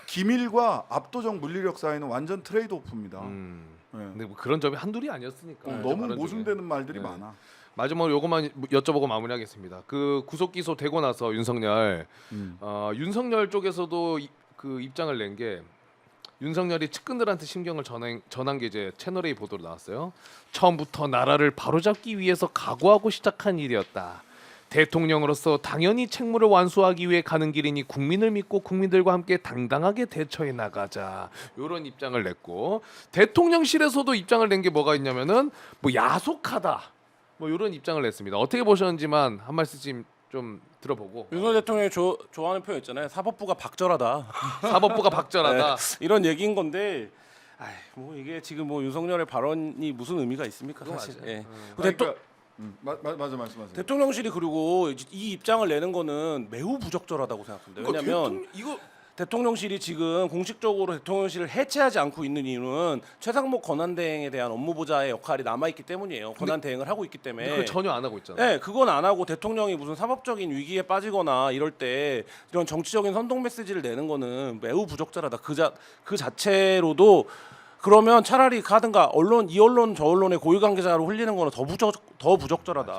기밀과 압도적 물리력 사이는 완전 트레이드 오프입니다. 근데 뭐 그런 점이 한둘이 아니었으니까. 너무 모순되는 말들이 네. 많아. 마지막으로 요것만 여쭤보고 마무리하겠습니다. 그 구속 기소 되고 나서 윤석열 윤석열 쪽에서도 그 입장을 낸 게 윤석열이 측근들한테 심경을 전한 게 이제 채널A 보도로 나왔어요. 처음부터 나라를 바로잡기 위해서 각오하고 시작한 일이었다. 대통령으로서 당연히 책무를 완수하기 위해 가는 길이니 국민을 믿고 국민들과 함께 당당하게 대처해 나가자. 이런 입장을 냈고 대통령실에서도 입장을 낸 게 뭐가 있냐면은 뭐 야속하다. 뭐 이런 입장을 냈습니다. 어떻게 보셨는지만 한 말씀 좀 들어보고. 윤석열 대통령이 좋아하는 표현 있잖아요. 사법부가 박절하다. 사법부가 박절하다. 이런 얘기인 건데, 뭐 이게 지금 뭐 윤석열의 발언이 무슨 의미가 있습니까, 그건 사실. 맞아요. 예. 그러니까 맞아 말씀하세요. 대통령실이 그리고 이 입장을 내는 거는 매우 부적절하다고 생각합니다. 왜냐하면 대통령실이 지금 공식적으로 대통령실을 해체하지 않고 있는 이유는 최상목 권한대행에 대한 업무보좌의 역할이 남아있기 때문이에요. 권한대행을 하고 있기 때문에. 그걸 전혀 안 하고 있잖아요. 네, 그건 안 하고 대통령이 무슨 사법적인 위기에 빠지거나 이럴 때 이런 정치적인 선동 메시지를 내는 거는 매우 부적절하다. 그 자체로도 그러면 차라리 가든가 이 언론 저 언론의 고위 관계자로 흘리는 거는 더 부적절하다.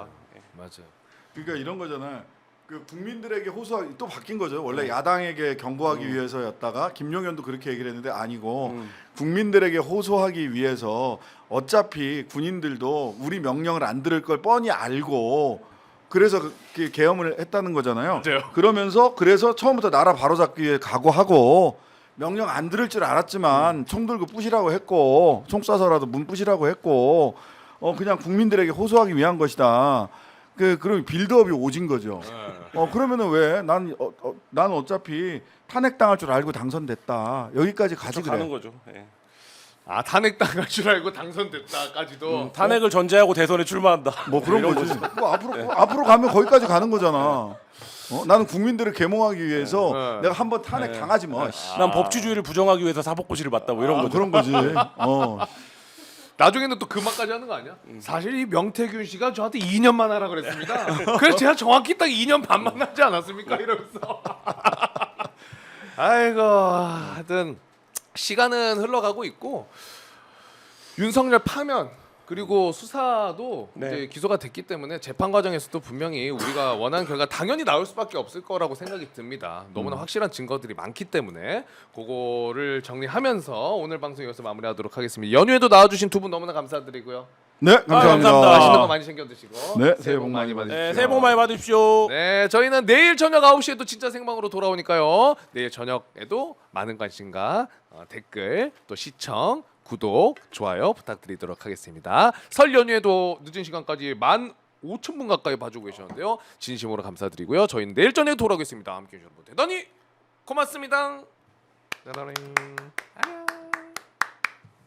맞아요. 그러니까 이런 거잖아요. 그 국민들에게 호소하기 또 바뀐 거죠. 원래 야당에게 경고하기 위해서였다가 김용현도 그렇게 얘기를 했는데 아니고 국민들에게 호소하기 위해서 어차피 군인들도 우리 명령을 안 들을 걸 뻔히 알고 그래서 그 계엄을 했다는 거잖아요. 맞아요. 그래서 처음부터 나라 바로잡기 위해 각오하고 명령 안 들을 줄 알았지만 총 들고 부시라고 했고 총 쏴서라도 문 부시라고 했고 그냥 국민들에게 호소하기 위한 것이다. 그럼 빌드업이 오진 거죠. 그러면은 왜 난 어차피 탄핵 당할 줄 알고 당선됐다. 여기까지 가지 그래. 가는 거죠. 예. 탄핵 당할 줄 알고 당선됐다까지도. 탄핵을 전제하고 대선에 출마한다. 뭐 그런 거지. 뭐 앞으로 가면 거기까지 가는 거잖아. 나는 국민들을 계몽하기 위해서 내가 한번 탄핵 당하지 뭐. 난 법치주의를 부정하기 위해서 사법고시를 봤다. 뭐 이런 거죠. 그런 거지. 나중에는 또 그 말까지 하는 거 아니야? 사실 이 명태균 씨가 저한테 2년만 하라 그랬습니다. 그래서 제가 정확히 딱 2년 반만 하지 않았습니까? 이러면서. 아이고, 하여튼 시간은 흘러가고 있고 윤석열 파면 그리고 수사도 네. 이제 기소가 됐기 때문에 재판 과정에서도 분명히 우리가 원하는 결과 당연히 나올 수밖에 없을 거라고 생각이 듭니다. 너무나 확실한 증거들이 많기 때문에 그거를 정리하면서 오늘 방송 여기서 마무리하도록 하겠습니다. 연휴에도 나와주신 두 분 너무나 감사드리고요. 네, 감사합니다. 감사합니다. 맛있는 거 많이 챙겨 드시고 네, 새해 복 많이 받으십시오. 네, 새해 복 많이 받으십시오. 네, 저희는 내일 저녁 9시에도 진짜 생방으로 돌아오니까요. 내일 저녁에도 많은 관심과 댓글, 또 시청, 구독, 좋아요 부탁드리도록 하겠습니다. 설 연휴에도 늦은 시간까지 15,000분 가까이 봐주고 계셨는데요. 진심으로 감사드리고요. 저희는 내일 저녁에 돌아오겠습니다. 함께해 주셔서 대단히 고맙습니다. 짜라링.